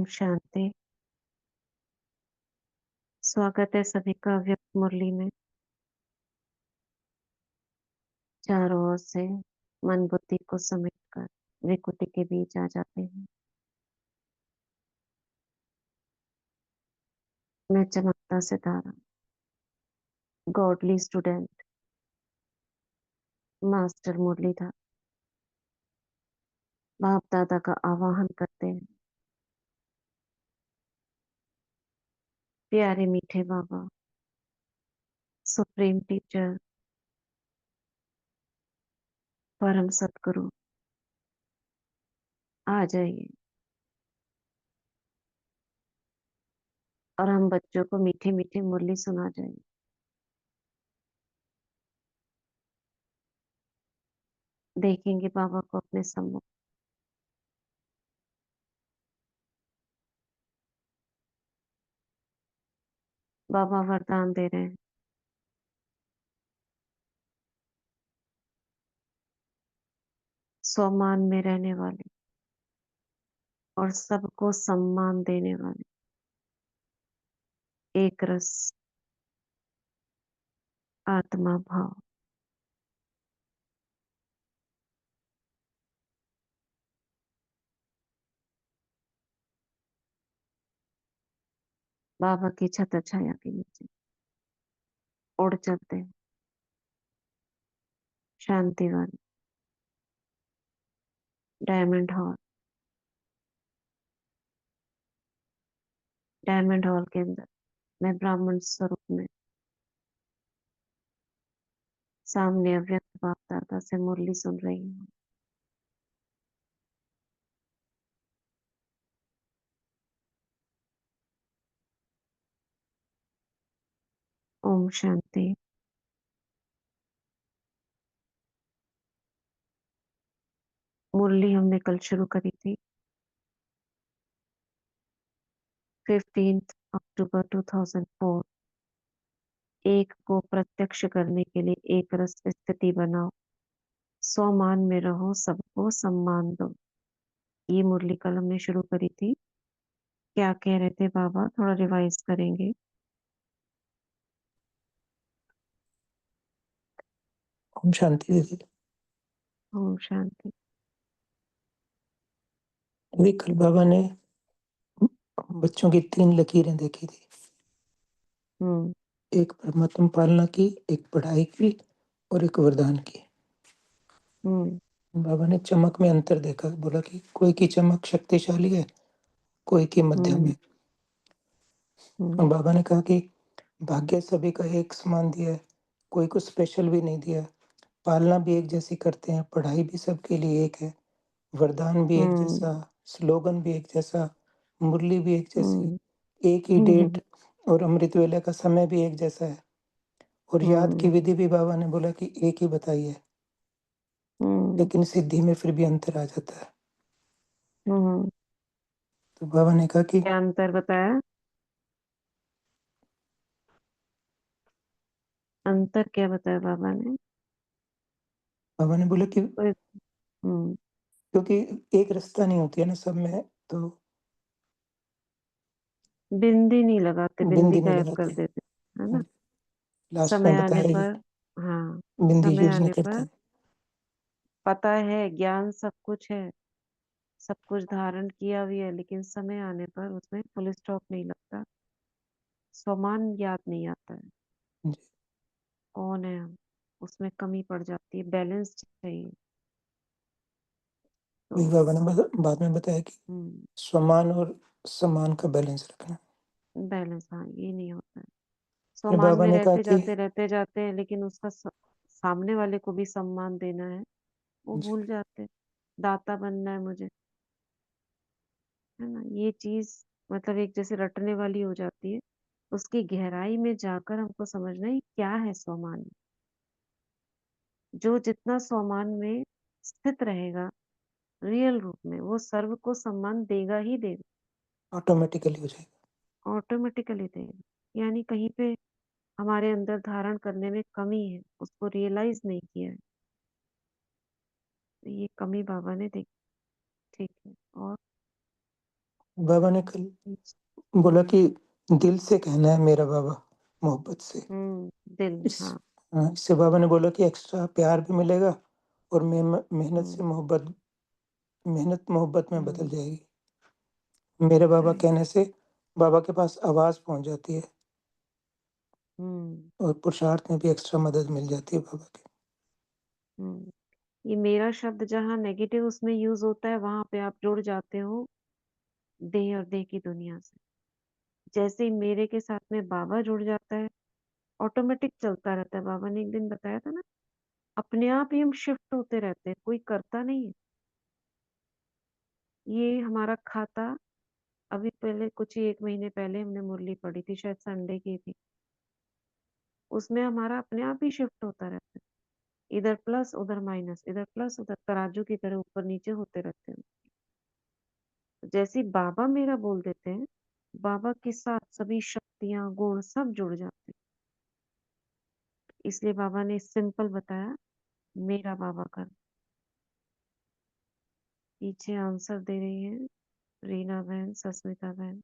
शांति। स्वागत है सभी का अव्यक्त मुरली में। चारों ओर से मन बुद्धि को समेटकर विकृति के बीच आ जाते हैं। मैं चमकता सितारा, गॉडली स्टूडेंट, मास्टर मुरलीधर बाप दादा का आवाहन करते हैं। प्यारे मीठे बाबा, सुप्रीम टीचर, परम सतगुरु, आ जाइए और हम बच्चों को मीठी मीठी मुरली सुना जाइए। देखेंगे बाबा को अपने सम्मुख। बाबा वरदान दे रहे हैं। स्वमान में रहने वाले और सबको सम्मान देने वाले, एक रस आत्मा भाव। बाबा की छत्र छाया के नीचे उड़ चलते हैं। Shantivan, diamond hall. Diamond hall के अंदर मैं ब्राह्मण स्वरूप में सामने अव्यक्त बाप दादा से मुरली सुन रही हूँ। ओम शांति। मुरली हमने कल शुरू करी थी 15 अक्टूबर 2004। एक को प्रत्यक्ष करने के लिए एक रस स्थिति बनाओ, स्वमान में रहो, सबको सम्मान दो। ये मुरली कल हमने शुरू करी थी। क्या कह रहे थे बाबा, थोड़ा रिवाइज करेंगे। ओम शांति दीदी। ओम शांति। दीदी कल बाबा ने बच्चों की 3 लकीरें देखी थी। हम्म एक परमात्मा पालना की, एक पढ़ाई की और एक वरदान की। हम्म बाबा ने चमक में अंतर देखा, बोला कि कोई की चमक शक्तिशाली है, कोई की मध्यम हम्म है। और हम्म बाबा ने कहा कि भाग्य सभी का एक समान दिया है, कोई को स्पेशल भी नहीं दिया। पालना भी एक जैसी करते हैं, पढ़ाई भी सबके लिए एक है, वरदान भी एक हम्म जैसा, स्लोगन भी एक जैसा, मुरली भी एक जैसी, हम्म एक ही हम्म डेट और अमृत वेला का समय भी एक जैसा है। और याद की हम्म विधि भी बाबा ने बोला कि एक ही बताई है, हम्म लेकिन सिद्धि में फिर भी अंतर आ जाता है। हम्म। तो बाबा ने कहा कि क्या अंतर बताया? अंतर क्या बताया बाबा ने? बाबा ने बोला कि कोई हम्म क्योंकि एक रास्ता नहीं होती है ना सब में, तो बिंदी नहीं लगाते, बिंदी बिंदी नहीं गायब कर लगाते। देते, है हाँ ना? जी, लास्ट समय में आने बताया कि पर, हाँ, बिंदी समय यूज नहीं आने करते पर हैं। पता है, ज्ञान सब कुछ है, सब कुछ धारण किया भी है, लेकिन समय आने पर उसमें फुल स्टॉप नहीं लगता। स्वमान याद नहीं आता है, जी, कौन है हम। उसमें कमी पड़ जाती है, बैलेंस चाहिए। वही तो बाबा ने बाद में बताया कि स्वमान और समान का बैलेंस रखना। बैलेंस, हाँ, ये नहीं होता है। फिर सम्मान बाबा में ने कहा कि रहते जाते हैं, लेकिन उसका सामने वाले को भी सम्मान देना है, वो जी, भूल जाते हैं। दाता बनना है मुझे, है ना? ये चीज मतलब एक जैसे रटने वाली हो जाती है। उसकी गहराई में जाकर हमको समझना है क्या है स्वमान। जो जितना स्वमान में स्थित रहेगा रियल रूप में, वो सर्व को सम्मान देगा ही देगा, ऑटोमेटिकली हो जाएगा। ऑटोमेटिकली देगा। यानी कहीं पे हमारे अंदर धारण करने में कमी है, उसको रियलाइज नहीं किया है, तो ये कमी बाबा ने देखी। ठीक है। और बाबा ने कल बोला हुँ, कि दिल से कहना है मेरा बाबा, मोहब्बत से। दिल इस हाँ, इससे बाबा ने बोला कि एक्स्ट्रा प्यार भी मिलेगा और मेहनत हुँ, से मेहनत मोहब्बत में बदल हुँ, जाएगी। मेरे बाबा राइट, कहने से बाबा के पास आवाज़ पहुँच जाती है हुँ, और पुरुषार्थ में भी एक्स्ट्रा मदद मिल जाती है बाबा की। हुँ। ये मेरा शब्द जहाँ नेगेटिव उसमें यूज़ होता है, वहाँ पे आप जुड़ जाते हो देह और देह की दुनिया से। जैसे ही मेरे के साथ में बाबा जुड़ जाता है, ऑटोमेटिक चलता रहता है। बाबा ने एक दिन बताया था ना, अपने आप ही हम शिफ्ट होते रहते हैं, कोई करता नहीं है। ये हमारा खाता अभी पहले कुछ ही 1 महीने पहले हमने मुरली पढ़ी थी, शायद संडे की थी। उसमें हमारा अपने आप ही शिफ्ट होता रहता है। इधर प्लस, उधर माइनस, इधर प्लस, उधर तराजू की तरह ऊपर-नीचे होते रहते हैं। जैसे ही बाबा मेरा बोल देते हैं, बाबा के साथ सभी शक्तियाँ, गुण सब जुड़ जाते हैं। इसलिए बाबा ने सिंपल बताया, मेरा बाबा कर। पीछे आंसर दे रही हैं रीना बहन, सस्मिता बहन।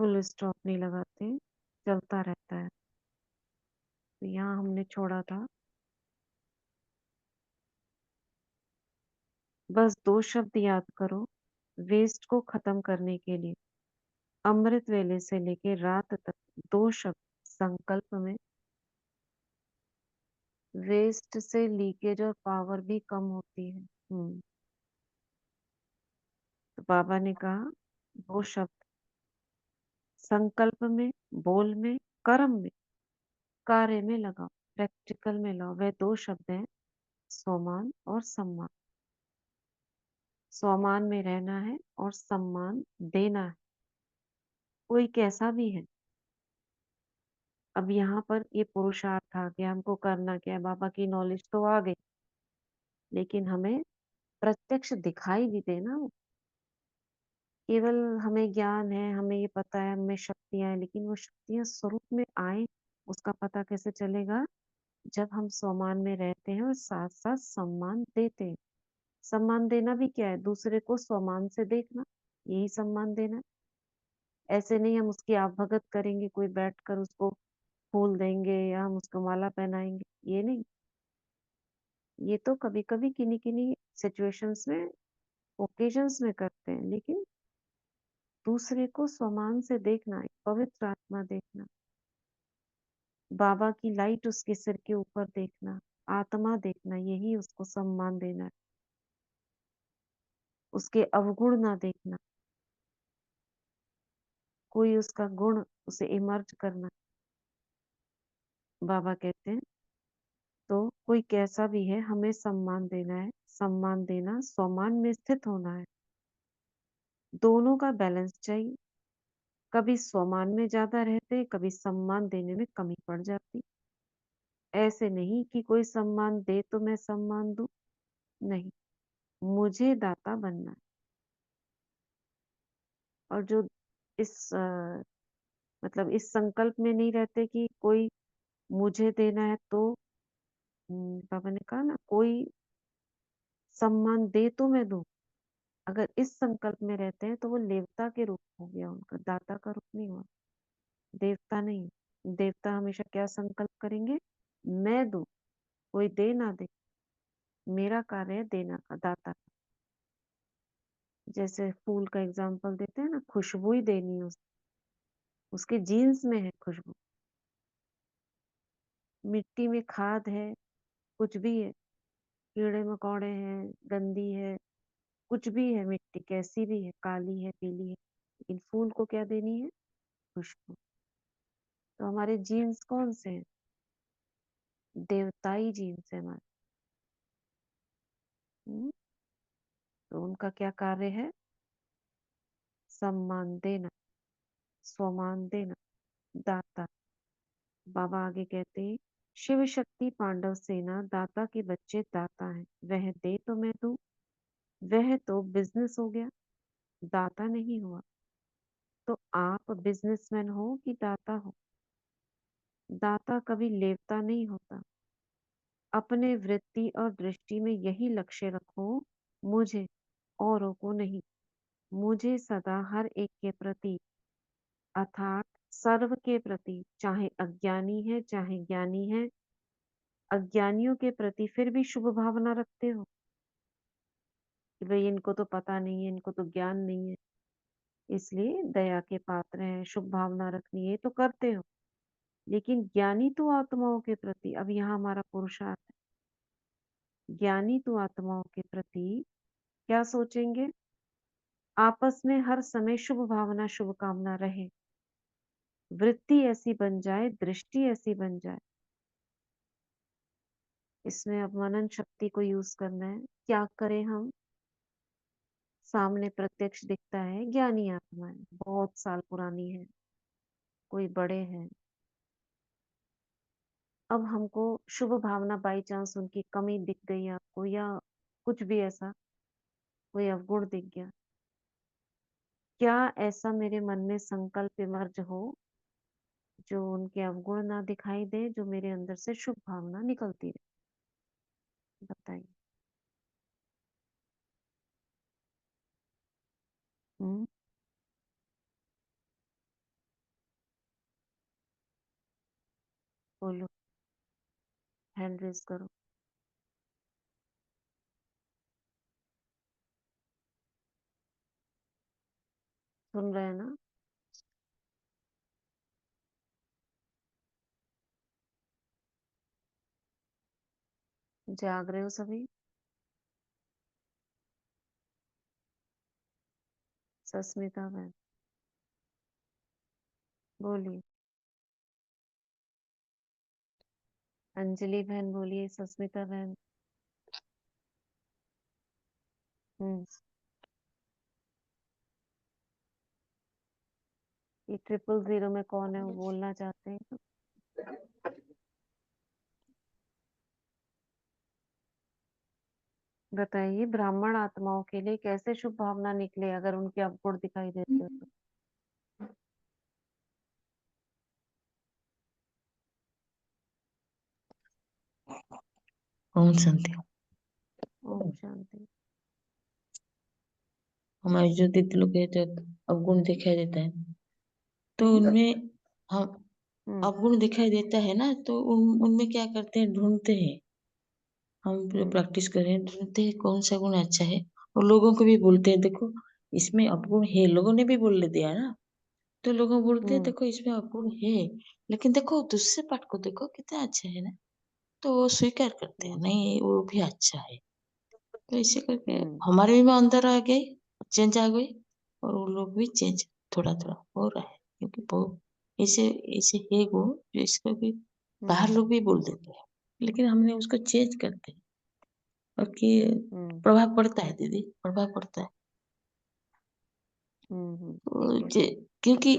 फुल स्टॉप नहीं लगाते, चलता रहता है। तो यहाँ हमने छोड़ा था, बस 2 शब्द याद करो, वेस्ट को खत्म करने के लिए। अमृत वेले से लेके रात तक 2 शब्द संकल्प में, वेस्ट से लीकेज और पावर भी कम होती है। तो बाबा ने कहा 2 शब्द संकल्प में, बोल में, कर्म में, कार्य में लगाओ, प्रैक्टिकल में लाओ। वह 2 शब्द हैं स्वमान और सम्मान। स्वमान में रहना है और सम्मान देना है, कोई कैसा भी है। अब यहाँ पर ये पुरुषार्थ आ गया, हमको करना क्या है, बाबा की नॉलेज तो आ गई, लेकिन हमें प्रत्यक्ष दिखाई भी देना वो। केवल हमें ज्ञान है, हमें ये पता है, हमें शक्तियाँ हैं, लेकिन वो शक्तियाँ स्वरूप में आए, उसका पता कैसे चलेगा? जब हम स्वमान में रहते हैं और साथ-साथ सम्मान देते हैं। सम्मान देना भी क्या है? दूसरे को स्वमान से देखना, यही सम्मान देना है। ऐसे नहीं हम उसकी आवभगत करेंगे, कोई बैठकर उसको फूल देंगे या हम उसको माला पहनाएँगे, ये नहीं। ये तो कभी-कभी किन्हीं-किन्हीं सिचुएशंस में, ओकेजन्स में करते हैं, लेकिन दूसरे को स्वमान से देखना, एक पवित्र आत्मा देखना, बाबा की लाइट उसके सिर के ऊपर देखना, आत्मा देखना, यही उसको सम्मान देना है। उसके अवगुण ना देखना, कोई उसका गुण उसे इमर्ज करना। बाबा कहते हैं तो कोई कैसा भी है हमें सम्मान देना है, सम्मान देना स्वमान में स्थित होना है। दोनों का बैलेंस चाहिए। कभी स्वमान में ज्यादा रहते, कभी सम्मान देने में कमी पड़ जाती। ऐसे नहीं कि कोई सम्मान दे तो मैं सम्मान दूं, नहीं, मुझे दाता बनना है। और जो इस मतलब इस संकल्प में नहीं रहते कि कोई मुझे देना है तो पापा ने कहा ना कोई सम्मान दे तो मैं दूं। अगर इस संकल्प में रहते हैं तो वो देवता के रूप हो गया, उनका दाता का रूप नहीं हुआ, देवता नहीं। देवता हमेशा क्या संकल्प करेंगे? मैं दूं, कोई दे ना दे, मेरा कार्य है देना का, दाता का। जैसे फूल का एग्जाम्पल देते हैं ना, खुशबू ही देनी है उसके जीन्स में है खुशबू। मिट्टी में खाद है, कुछ भी है, कीड़े मकोड़े हैं, गंदी है, कुछ भी है, मिट्टी कैसी भी है, काली है, पीली है, लेकिन फूल को क्या देनी है? खुशबू। तो हमारे जीन्स कौन से हैं? देवताई जीन्स है हमारे। हम्म, तो उनका क्या कार्य है? सम्मान देना, स्वमान देना, दाता। बाबा आगे कहते हैं शिव शक्ति पांडव सेना दाता के बच्चे दाता हैं, वह दे तो मैं दूं, वह तो बिजनेस हो गया, दाता नहीं हुआ। तो आप बिजनेसमैन हो कि दाता हो? दाता कभी लेवता नहीं होता। अपने वृत्ति और दृष्टि में यही लक्ष्य रखो, मुझे औरों को नहीं, मुझे सदा हर एक के प्रति अर्थात सर्व के प्रति, चाहे अज्ञानी है चाहे ज्ञानी है, अज्ञानियों के प्रति फिर भी शुभ भावना रखते हो कि भाई इनको तो पता नहीं है, इनको तो ज्ञान नहीं है, इसलिए दया के पात्र हैं, शुभ भावना रखनी है तो करते हो। लेकिन ज्ञानी तो आत्माओं के प्रति, अब यहाँ हमारा पुरुषार्थ है, ज्ञानी तो आत्माओं के प्रति क्या सोचेंगे? आपस में हर समय शुभ भावना शुभ कामना रहे, वृत्ति ऐसी बन जाए, दृष्टि ऐसी बन जाए। इसमें अब मनन शक्ति को यूज करना है। क्या करें हम? सामने प्रत्यक्ष दिखता है ज्ञानी आत्मा है, बहुत साल पुरानी है, कोई बड़े हैं। अब हमको शुभ भावना बाई चांस उनकी कमी दिख गई आपको, या कुछ भी ऐसा कोई अवगुण दिख गया, क्या ऐसा मेरे मन में संकल्प विमर्श हो जो उनके अवगुण ना दिखाई दे, जो मेरे अंदर से शुभ भावना निकलती रहे? बताइए। हम्म, बोलो, हैंड रेज करो। सुन रहे हैं ना? जाग रहे हो सभी? सस्मिता बहन बोलिए, अंजलि बहन बोलिए, सस्मिता बहन। हम्म, ये 000 में कौन है, वो बोलना चाहते हैं तो बताइए। ब्राह्मण आत्माओं के लिए कैसे शुभ भावना निकले अगर उनके अवगुण दिखाई देते हो तो? ओम शांति। ओम शांति। हमारे जो दीदी लोग कहते हैं अवगुण दिखाई देता है, तो हम्म उनमें हम हम्म अवगुण दिखाई देता है ना, तो उनमें क्या करते हैं, ढूंढते हैं। हम जो हम्म प्रैक्टिस कर रहे हैं, ढूंढते हैं कौन सा गुण अच्छा है, और लोगों को भी बोलते हैं देखो इसमें अवगुण है, लोगों ने भी बोल दिया ना, तो लोग बोलते हैं हम्म देखो इसमें अवगुण है, लेकिन देखो दूसरे पार्ट को देखो कितना अच्छा है ना, तो वो स्वीकार करते हैं, हम्म नहीं वो भी अच्छा है। तो ऐसे करके हम्म हमारे भी में अंदर आ गई, चेंज आ गई, और वो लोग भी चेंज थोड़ा थोड़ा हो रहा है, क्योंकि बहुत ऐसे ऐसे है वो जो इसको भी बाहर हम्म लोग भी बोल देते हैं, लेकिन हमने उसको चेंज करते हैं, और कि हम्म प्रभाव पड़ता है दीदी, प्रभाव पड़ता है। ठीक वो है। क्योंकि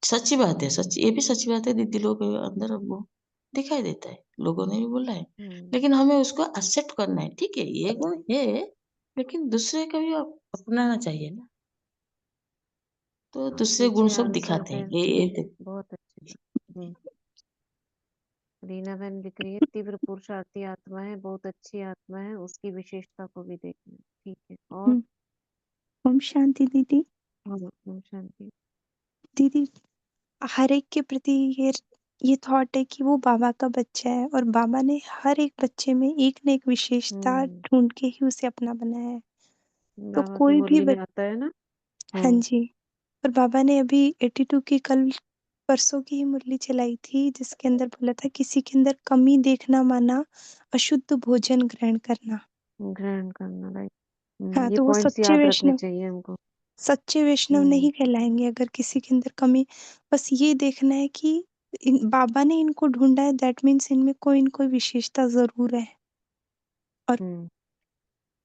सच्ची बात है, सच ये भी सच्ची बात है, दीदी लोग के अंदर वो दिखाई देता है, लोगों ने भी बोला है, हम्म लेकिन हमें उसको एक्सेप्ट करना है, ठीक है ये गुण है, लेकिन दूसरे का भी अपनाना चाहिए ना, तो हाँ, दूसरे गुण पीछे सब आंसर दिखाते हैं, पे ये बहुत अच्छी बात। रीना बहन लिख रही है, तीव्र पुरुषार्थी आत्मा है, बहुत अच्छी आत्मा है, उसकी विशेषता को भी देखना है। ठीक है। और हम्म, ओम शांति दीदी। हाँ, ओम शांति। दीदी, हर एक के प्रति ये थॉट है कि वो बाबा का बच्चा है, और बाबा ने हर एक बच्चे में एक न एक विशेषता हम्म ढूंढ के ही उसे अपना बनाया है। तो बाबा की कोई भी मुरली में आता है ना। हाँ हम्म जी। और बाबा ने अभी 82 की कल परसों की ही मुरली चलाई थी, जिसके अंदर बोला था किसी के अंदर कमी देखना माना अशुद्ध भोजन ग्रहण करना। ग्रहण करना, राइट। हाँ, ये तो वो पॉइंट्स याद रखने चाहिए हमको। सच्चे वैष्णव हम्म नहीं कहलाएंगे अगर किसी के अंदर कमी। बस ये देखना है कि बाबा ने इनको ढूंढा है, दैट मीन्स इनमें कोई न कोई विशेषता जरूर है। और हम्म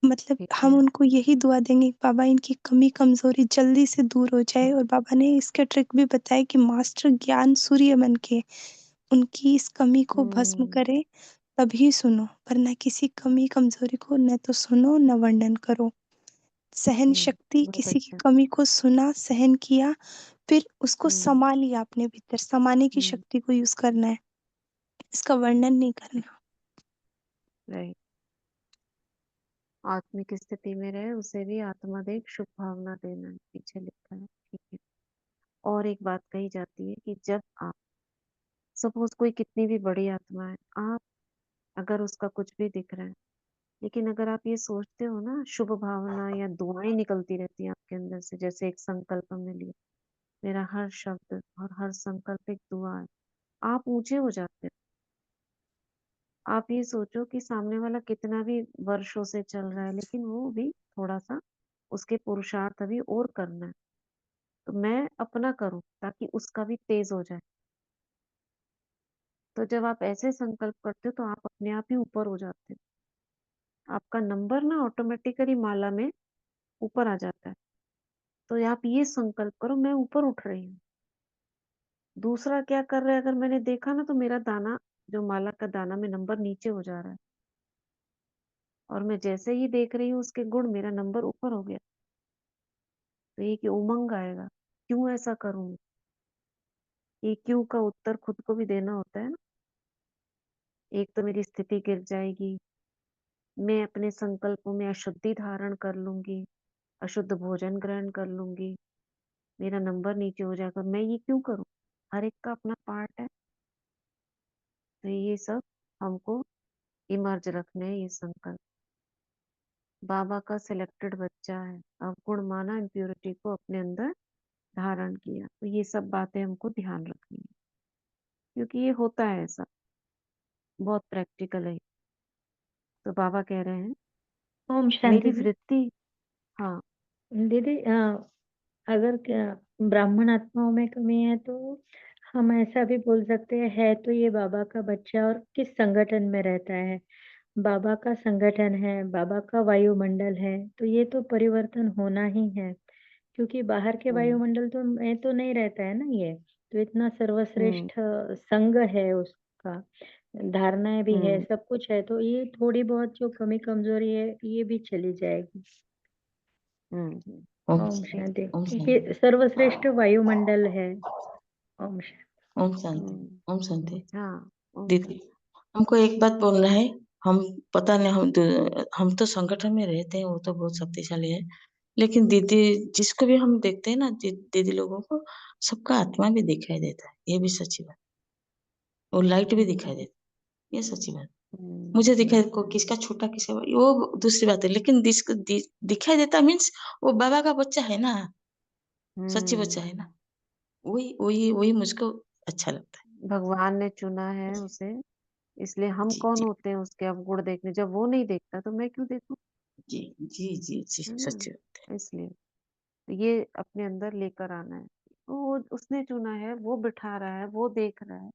मतलब ठीक हम है। उनको यही दुआ देंगे कि बाबा इनकी कमी कमजोरी जल्दी से दूर हो जाए। और बाबा ने इसके ट्रिक भी बताए कि मास्टर ज्ञान सूर्य बन के उनकी इस कमी को भस्म हम्म करे, तभी सुनो, वरना किसी कमी कमजोरी को न तो सुनो न वर्णन करो। सहन शक्ति, बहुत किसी की अच्छा। कमी को सुना, सहन किया, फिर उसको हम्म समा लिया अपने भीतर। समाने की हम्म शक्ति को यूज करना है, इसका वर्णन नहीं करना। राइट। आत्मिक स्थिति में रहे, उसे भी आत्मा देख शुभ भावना देना है, पीछे लिखा है, ठीक है। और एक बात कही जाती है कि जब आप, सपोज कोई कितनी भी बड़ी आत्मा है, आप अगर उसका कुछ भी दिख रहा है, लेकिन अगर आप ये सोचते हो ना, शुभ भावना या दुआएं निकलती रहती हैं आपके अंदर से, जैसे एक संकल्प में लिया, मेरा हर शब्द और हर संकल्प एक दुआ है, आप ऊंचे हो जाते हो। आप ये सोचो कि सामने वाला कितना भी वर्षों से चल रहा है, लेकिन वो भी थोड़ा सा, उसके पुरुषार्थ अभी और करना है, तो मैं अपना करूं ताकि उसका भी तेज हो जाए। तो जब आप ऐसे संकल्प करते हो तो आप अपने आप ही ऊपर हो जाते हो, आपका नंबर ना ऑटोमेटिकली माला में ऊपर आ जाता है। तो आप ये संकल्प करो, मैं ऊपर उठ रही हूँ। दूसरा क्या कर रहा है अगर मैंने देखा ना, तो मेरा दाना, जो माला का दाना में नंबर नीचे हो जा रहा है, और मैं जैसे ही देख रही हूँ उसके गुण, मेरा नंबर ऊपर हो गया। तो ये कि उमंग आएगा, क्यों ऐसा करूं मैं? ये क्यों का उत्तर खुद को भी देना होता है ना। एक तो मेरी स्थिति गिर जाएगी, मैं अपने संकल्पों में अशुद्धि धारण कर लूंगी, अशुद्ध भोजन ग्रहण कर लूंगी, मेरा नंबर नीचे हो जाएगा, मैं ये क्यों करूं? हर एक का अपना पार्ट है। तो ये सब हमको इमर्ज रखने हैं, ये संकल्प। बाबा का सिलेक्टेड बच्चा है, अवगुण माना इम्प्योरिटी को अपने अंदर धारण किया, तो ये सब बातें हमको ध्यान रखनी है, क्योंकि ये होता है ऐसा, बहुत प्रैक्टिकल है। तो बाबा कह रहे हैं ओम शांति मेरी जी। वृत्ति, हाँ दीदी अगर ब्राह्मण आत्माओं में कमी है तो हम ऐसा भी बोल सकते हैं, है तो ये बाबा का बच्चा और किस संगठन में रहता है। बाबा का संगठन है, बाबा का वायुमंडल है, तो ये तो परिवर्तन होना ही है, क्योंकि बाहर के हम्म वायुमंडल तो में तो नहीं रहता है ना ये। तो इतना हम्म सर्वश्रेष्ठ संघ है उसका, धारणाएं भी है, हम्म सब कुछ है, तो ये थोड़ी बहुत जो कमी कमजोरी है ये भी चली जाएगी। हम्म। ओम ओम शांति। ओम क्योंकि शांति सर्वश्रेष्ठ वायुमंडल है। ओम शांति। ओम शांति हम्म, ओम शांति। हाँ ओम दीदी, शांति। हमको एक बात बोलना है। हम पता नहीं, हम तो संगठन में रहते हैं, वो तो बहुत शक्तिशाली है, लेकिन दीदी जिसको भी हम देखते हैं ना, दीदी लोगों को सबका आत्मा भी दिखाई देता है, ये भी सच्ची बात। वो लाइट भी दिखाई देता है, ये सच्ची बात। मुझे दिखाई को किसका छोटा किसका बड़ा, वो दूसरी बात है, लेकिन दिखाई देता मीन्स वो बाबा का बच्चा है ना, सच्ची बच्चा है ना। वही वही वही मुझको अच्छा लगता है। भगवान ने चुना है उसे, इसलिए हम जी कौन जी होते हैं उसके अवगुण देखने? जब वो नहीं देखता तो मैं क्यों देखूं? जी जी जी जी, है सच्ची बात ना, इसलिए तो ये अपने अंदर लेकर आना है। वो उसने चुना है, वो बिठा रहा है, वो देख रहा है,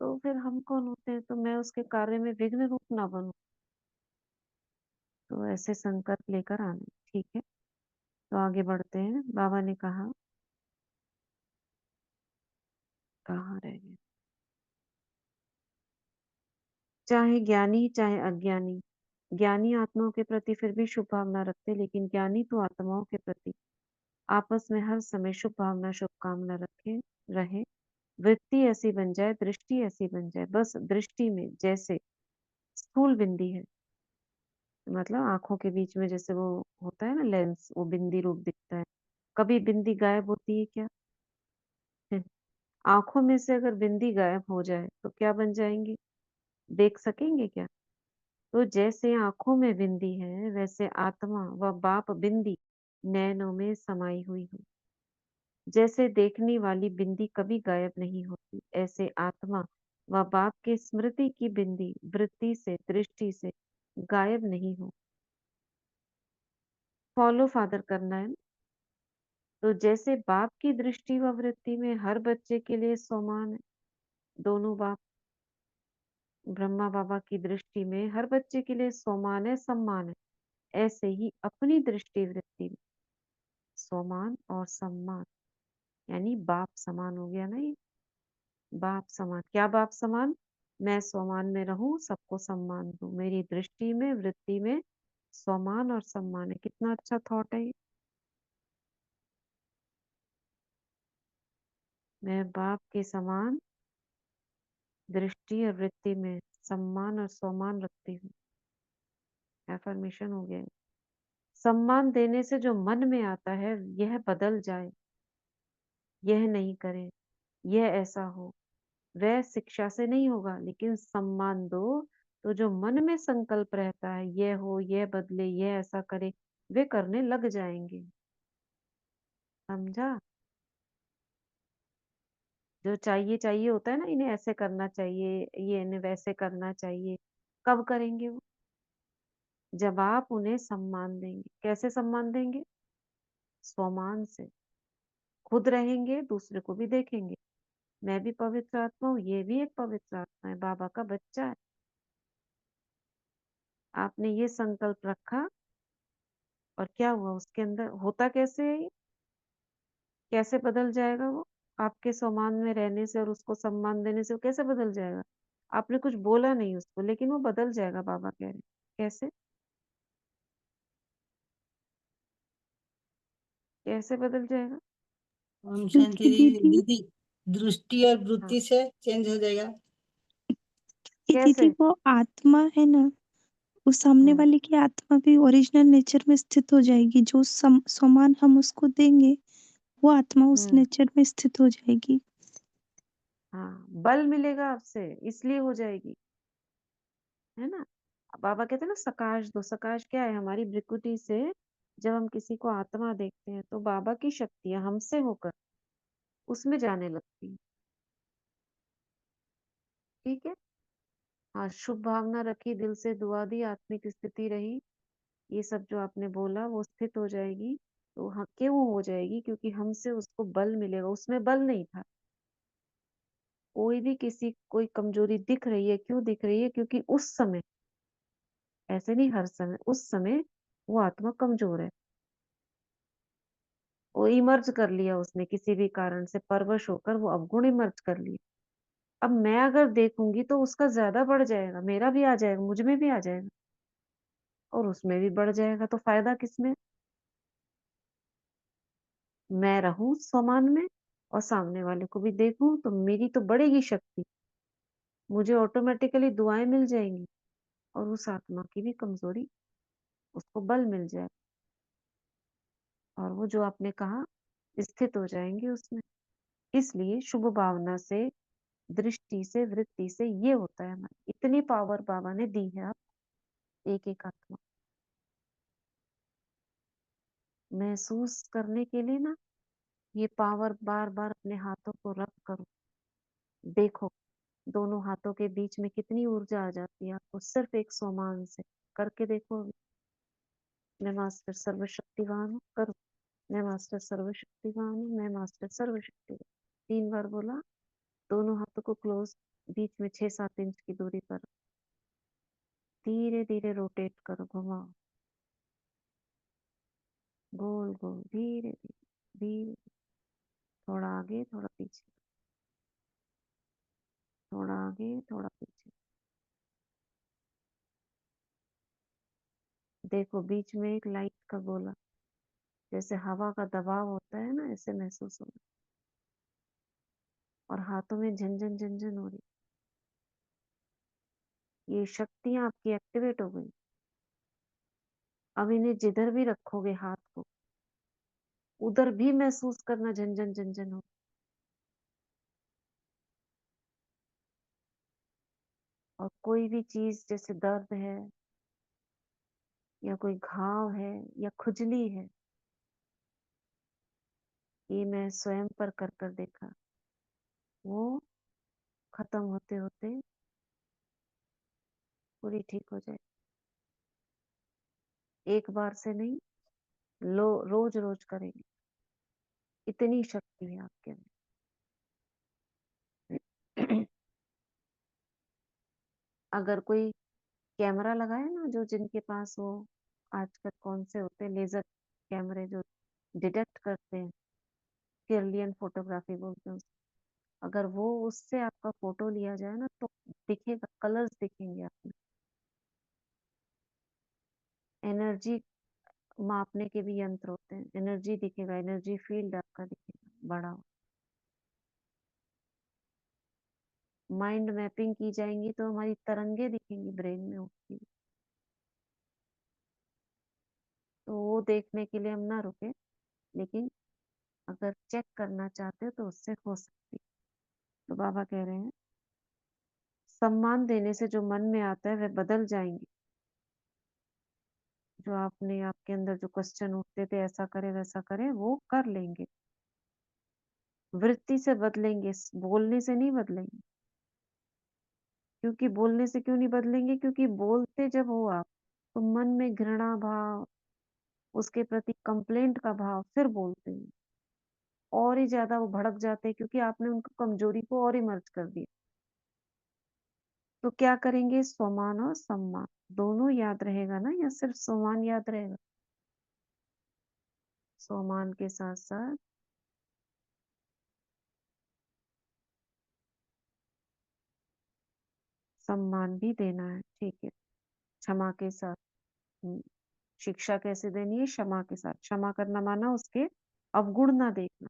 तो फिर हम कौन होते हैं? तो मैं उसके कार्य में विघ्न रूप ना बनूं। तो ऐसे संकल्प लेकर आने, ठीक है। तो आगे बढ़ते हैं। बाबा ने कहा, कहाँ रह गए, चाहे ज्ञानी चाहे अज्ञानी, ज्ञानी आत्माओं के प्रति फिर भी शुभ भावना रखते, लेकिन ज्ञानी तो आत्माओं के प्रति आपस में हर समय शुभ भावना शुभकामना रखे रहे। वृत्ति ऐसी बन जाए, दृष्टि ऐसी बन जाए, बस दृष्टि में जैसे स्थूल बिंदी है, मतलब आंखों के बीच में जैसे वो होता है ना लेंस, वो बिंदी रूप दिखता है। कभी बिंदी गायब होती है क्या? आंखों में से अगर बिंदी गायब हो जाए तो क्या बन जाएंगी? देख सकेंगे क्या? तो जैसे आंखों में बिंदी है, वैसे आत्मा व बाप बिंदी नैनों में समाई हुई हो। जैसे देखने वाली बिंदी कभी गायब नहीं होती, ऐसे आत्मा व बाप के स्मृति की बिंदी वृत्ति से, दृष्टि से गायब नहीं हो। फॉलो फादर करना है। तो जैसे बाप की दृष्टि व वृत्ति में हर बच्चे के लिए समान है, दोनों बाप ब्रह्मा बाबा की दृष्टि में हर बच्चे के लिए समान है, सम्मान है, ऐसे ही अपनी दृष्टि वृत्ति में समान और सम्मान, यानी बाप समान हो गया ना ये। बाप समान, क्या बाप समान? मैं समान में रहूं, सबको सम्मान दूं, मेरी दृष्टि में वृत्ति में समान और सम्मान है। कितना अच्छा थॉट है ये। मैं बाप के समान दृष्टि और वृत्ति में सम्मान और सम्मान रखती हूँ। एफर्मेशन हो गया है। सम्मान देने से जो मन में आता है यह बदल जाए, यह नहीं करे, यह ऐसा हो, वह शिक्षा से नहीं होगा, लेकिन सम्मान दो तो जो मन में संकल्प रहता है यह हो, यह बदले, यह ऐसा करे, वे करने लग जाएंगे। समझा? जो चाहिए चाहिए होता है ना, इन्हें ऐसे करना चाहिए, ये इन्हें वैसे करना चाहिए, कब करेंगे वो? जब आप उन्हें सम्मान देंगे। कैसे सम्मान देंगे? स्वमान से। खुद रहेंगे, दूसरे को भी देखेंगे। मैं भी पवित्र आत्मा हूँ, ये भी एक पवित्र आत्मा है, बाबा का बच्चा है। आपने ये संकल्प रखा और क्या हुआ उसके अंदर? होता कैसे है ये? कैसे बदल जाएगा वो? आपके सम्मान में रहने से और उसको सम्मान देने से वो कैसे बदल जाएगा? आपने कुछ बोला नहीं उसको, लेकिन वो बदल जाएगा, बाबा कह रहे हैं। कैसे? कैसे बदल जाएगा? ओम शांति क्योंकि दीदी दीदी, दृष्टि और हाँ, वृत्ति से चेंज हो जाएगा। कि दीदी कैसे? वो आत्मा है ना, वो सामने हम्म, वाले की आत्मा भी ओरिजिनल नेचर में स्थित हो जाएगी। जो सम्मान हम उसको देंगे, वो आत्मा उस हम्म, नेचर में स्थित हो जाएगी। हाँ, बल मिलेगा आपसे, इसलिए हो जाएगी, है ना? बाबा कहते हैं ना, सकाश दो। सकाश क्या है? हमारी भृकुटी से जब हम किसी को आत्मा देखते हैं तो बाबा की शक्तियां हमसे होकर उसमें जाने लगती है। ठीक है? हाँ, शुभ भावना रखी, दिल से दुआ दी, आत्मिक स्थिति रही, ये सब जो आपने बोला वो स्थित हो जाएगी। तो हाँ, क्यों हो जाएगी? क्योंकि हमसे उसको बल मिलेगा, उसमें बल नहीं था। कोई भी किसी कोई कमजोरी दिख रही है, क्यों दिख रही है? क्योंकि उस समय, ऐसे नहीं हर समय, उस समय वो आत्मा कमजोर है। वो इमर्ज कर लिया उसने, किसी भी कारण से परवश होकर वो अवगुण इमर्ज कर लिया। अब मैं अगर देखूंगी तो उसका ज्यादा बढ़ जाएगा, मेरा भी आ जाएगा, मुझ में भी आ जाएगा और उसमें भी बढ़ जाएगा, तो फायदा किसमें? मैं रहूं स्वमान में और सामने वाले को भी देखूं, तो मेरी तो बढ़ेगी शक्ति, मुझे ऑटोमेटिकली दुआएं मिल जाएंगी और उस आत्मा की भी कमजोरी, उसको बल मिल जाए और वो जो आपने कहा स्थित हो जाएंगे उसमें। इसलिए शुभ भावना से, दृष्टि से, वृत्ति से ये होता है हमारी। इतनी पावर बाबा ने दी है आप एक एक आत्मा महसूस करने के लिए ना। ये पावर बार बार अपने हाथों को रब करो, देखो दोनों हाथों के बीच में कितनी ऊर्जा आ जाती है आपको, सिर्फ एक सोमान से करके देखो अभी। मैं मास्टर सर्वशक्तिवान हूँ, करो। मैं मास्टर सर्वशक्तिवान हूँ, मैं मास्टर सर्वशक्तिवान। 3 बार बोला। दोनों हाथों को क्लोज, बीच में 6-7 इंच की दूरी पर धीरे धीरे रोटेट करो, घुमाओ, गोल गोल, धीरे धीरे धीरे, थोड़ा आगे थोड़ा पीछे, थोड़ा आगे थोड़ा पीछे। देखो बीच में एक लाइट का गोला, जैसे हवा का दबाव होता है ना, ऐसे महसूस हो रहा है। और हाथों में झंझन झंझन हो रही। ये शक्तियां आपकी एक्टिवेट हो गई। अब इन्हें जिधर भी रखोगे हाथ को, उधर भी महसूस करना झंझन झंझन हो। और कोई भी चीज जैसे दर्द है या कोई घाव है या खुजली है, ये मैं स्वयं पर कर कर देखा, वो खत्म होते होते पूरी ठीक हो जाए। एक बार से नहीं, रोज रोज करेंगे, इतनी शक्ति है आपके अंदर। अगर कोई कैमरा लगाए ना, जो जिनके पास वो आजकल कौन से होते हैं लेजर कैमरे जो डिटेक्ट करते हैं, किरलियन फोटोग्राफी बोलते हैं उसको। अगर वो उससे आपका फोटो लिया जाए ना तो दिखेगा, कलर्स दिखेंगे आपको। एनर्जी मापने के भी यंत्र होते हैं, एनर्जी दिखेगा, एनर्जी फील्ड आपका दिखेगा बड़ा हो। माइंड मैपिंग की जाएंगी तो हमारी तरंगे दिखेंगी ब्रेन में उठती हुई। वो देखने के लिए हम ना रुके, लेकिन अगर चेक करना चाहते हो तो उससे हो सकती है। तो बाबा कह रहे हैं सम्मान देने से जो मन में आता है वह बदल जाएंगे। जो आपके अंदर जो क्वेश्चन उठते थे ऐसा करे वैसा करे, वो कर लेंगे। वृत्ति से बदलेंगे, बोलने से नहीं बदलेंगे। क्योंकि बोलने से क्यों नहीं बदलेंगे? क्योंकि बोलते जब हो आप, तो मन में घृणा भाव, उसके प्रति कंप्लेंट का भाव फिर बोलते हैं, और ही ज्यादा वो भड़क जाते हैं, क्योंकि आपने उनको कमजोरी को और ही मर्ज कर दिया। तो क्या करेंगे? स्वमान और सम्मान दोनों याद रहेगा ना, या सिर्फ स्वमान याद रहेगा? स्वमान के साथ साथ सम्मान भी देना है, ठीक है। क्षमा के साथ। हम्म, शिक्षा कैसे देनी है? क्षमा के साथ। क्षमा करना माना उसके अवगुण ना देखना।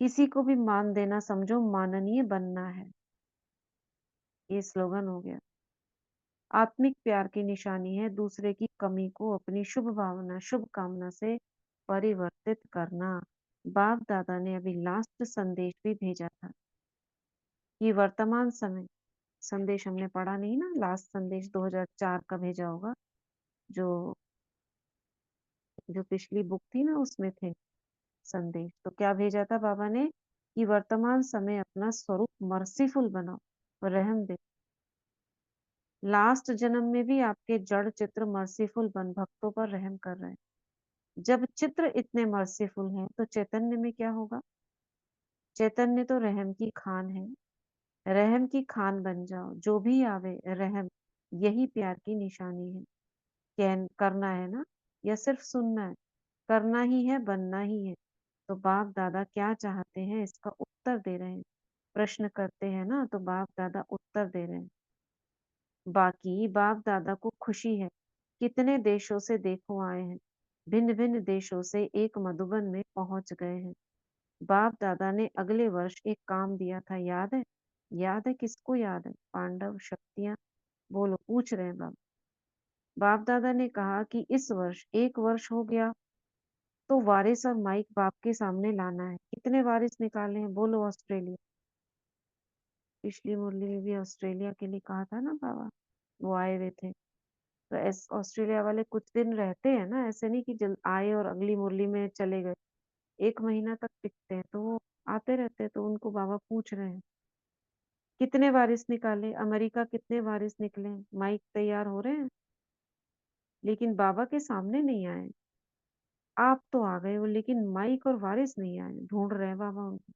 किसी को भी मान देना समझो माननीय बनना है, ये स्लोगन हो गया। आत्मिक प्यार की निशानी है दूसरे की कमी को अपनी शुभ भावना शुभ कामना से परिवर्तित करना। बाप दादा ने अभी लास्ट संदेश भी भेजा था कि वर्तमान समय, संदेश हमने पढ़ा नहीं ना, लास्ट संदेश 2004 का भेजा होगा, जो जो पिछली बुक थी ना उसमें थे संदेश। तो क्या भेजा था बाबा ने? कि वर्तमान समय अपना स्वरूप मर्सीफुल बनाओ, रहम दे। लास्ट जन्म में भी आपके जड़ चित्र मर्सीफुल बन भक्तों पर रहम कर रहे हैं। जब चित्र इतने मर्सीफुल हैं तो चैतन्य में क्या होगा? चैतन्य तो रहम की खान है। रहम की खान बन जाओ, जो भी आवे रहम, यही प्यार की निशानी है। करना है ना, या सिर्फ सुनना है? करना ही है, बनना ही है। तो बाप दादा क्या चाहते हैं इसका उत्तर दे रहे हैं। प्रश्न करते हैं ना, तो बाप दादा उत्तर दे रहे हैं। बाकी बाप दादा को खुशी है, कितने देशों से देखो आए हैं, भिन्न भिन्न देशों से एक मधुबन में पहुंच गए हैं। बाप दादा ने अगले वर्ष एक काम दिया था, याद है? याद है? किसको याद है? पांडव शक्तियां बोलो, पूछ रहे हैं बाप। बाप दादा ने कहा कि इस वर्ष 1 वर्ष हो गया, तो वारिस और माइक बाप के सामने लाना है। कितने वारिस निकाले हैं? बोलो। ऑस्ट्रेलिया, पिछली मुरली में भी ऑस्ट्रेलिया के लिए कहा था ना बाबा, वो आए हुए थे। तो ऑस्ट्रेलिया वाले कुछ दिन रहते हैं ना, ऐसे नहीं कि जल्द आए और अगली मुरली में चले गए। 1 महीना तक टिकते हैं, तो वो आते रहते हैं। तो उनको बाबा पूछ रहे हैं कितने वारिस निकाले, अमेरिका कितने वारिस निकले। माइक तैयार हो रहे हैं, लेकिन बाबा के सामने नहीं आए। आप तो आ गए हो, लेकिन माइक और वारिस नहीं आए। ढूंढ रहे हैं बाबा उनको।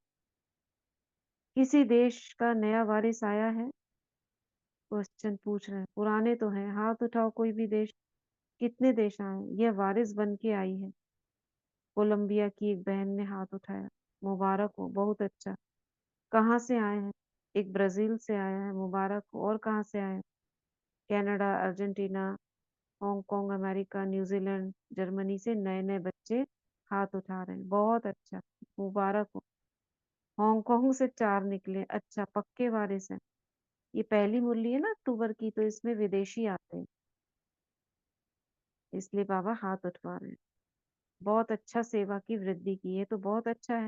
किसी देश का नया वारिस आया है? क्वेश्चन पूछ रहे हैं। पुराने तो हैं, हाथ उठाओ कोई भी देश। कितने देश आए? ये वारिस बन के आई है। कोलंबिया की एक बहन ने हाथ उठाया। मुबारक हो, बहुत अच्छा। कहाँ से आए हैं? एक ब्राजील से आया है, मुबारक हो। और कहाँ से आए हैं? Canada, Argentina, Hong Kong, America, New Zealand, Germany से नए नए बच्चे हाथ उठा रहे हैं। बहुत अच्छा, मुबारक हो। हांगकांग से 4 निकले, अच्छा, पक्के वारिस हैं। ये पहली मुरली है ना अक्टूबर की, तो इसमें विदेशी आते हैं, इसलिए बाबा हाथ उठवा रहे हैं। बहुत अच्छा, सेवा की वृद्धि की है, तो बहुत अच्छा है।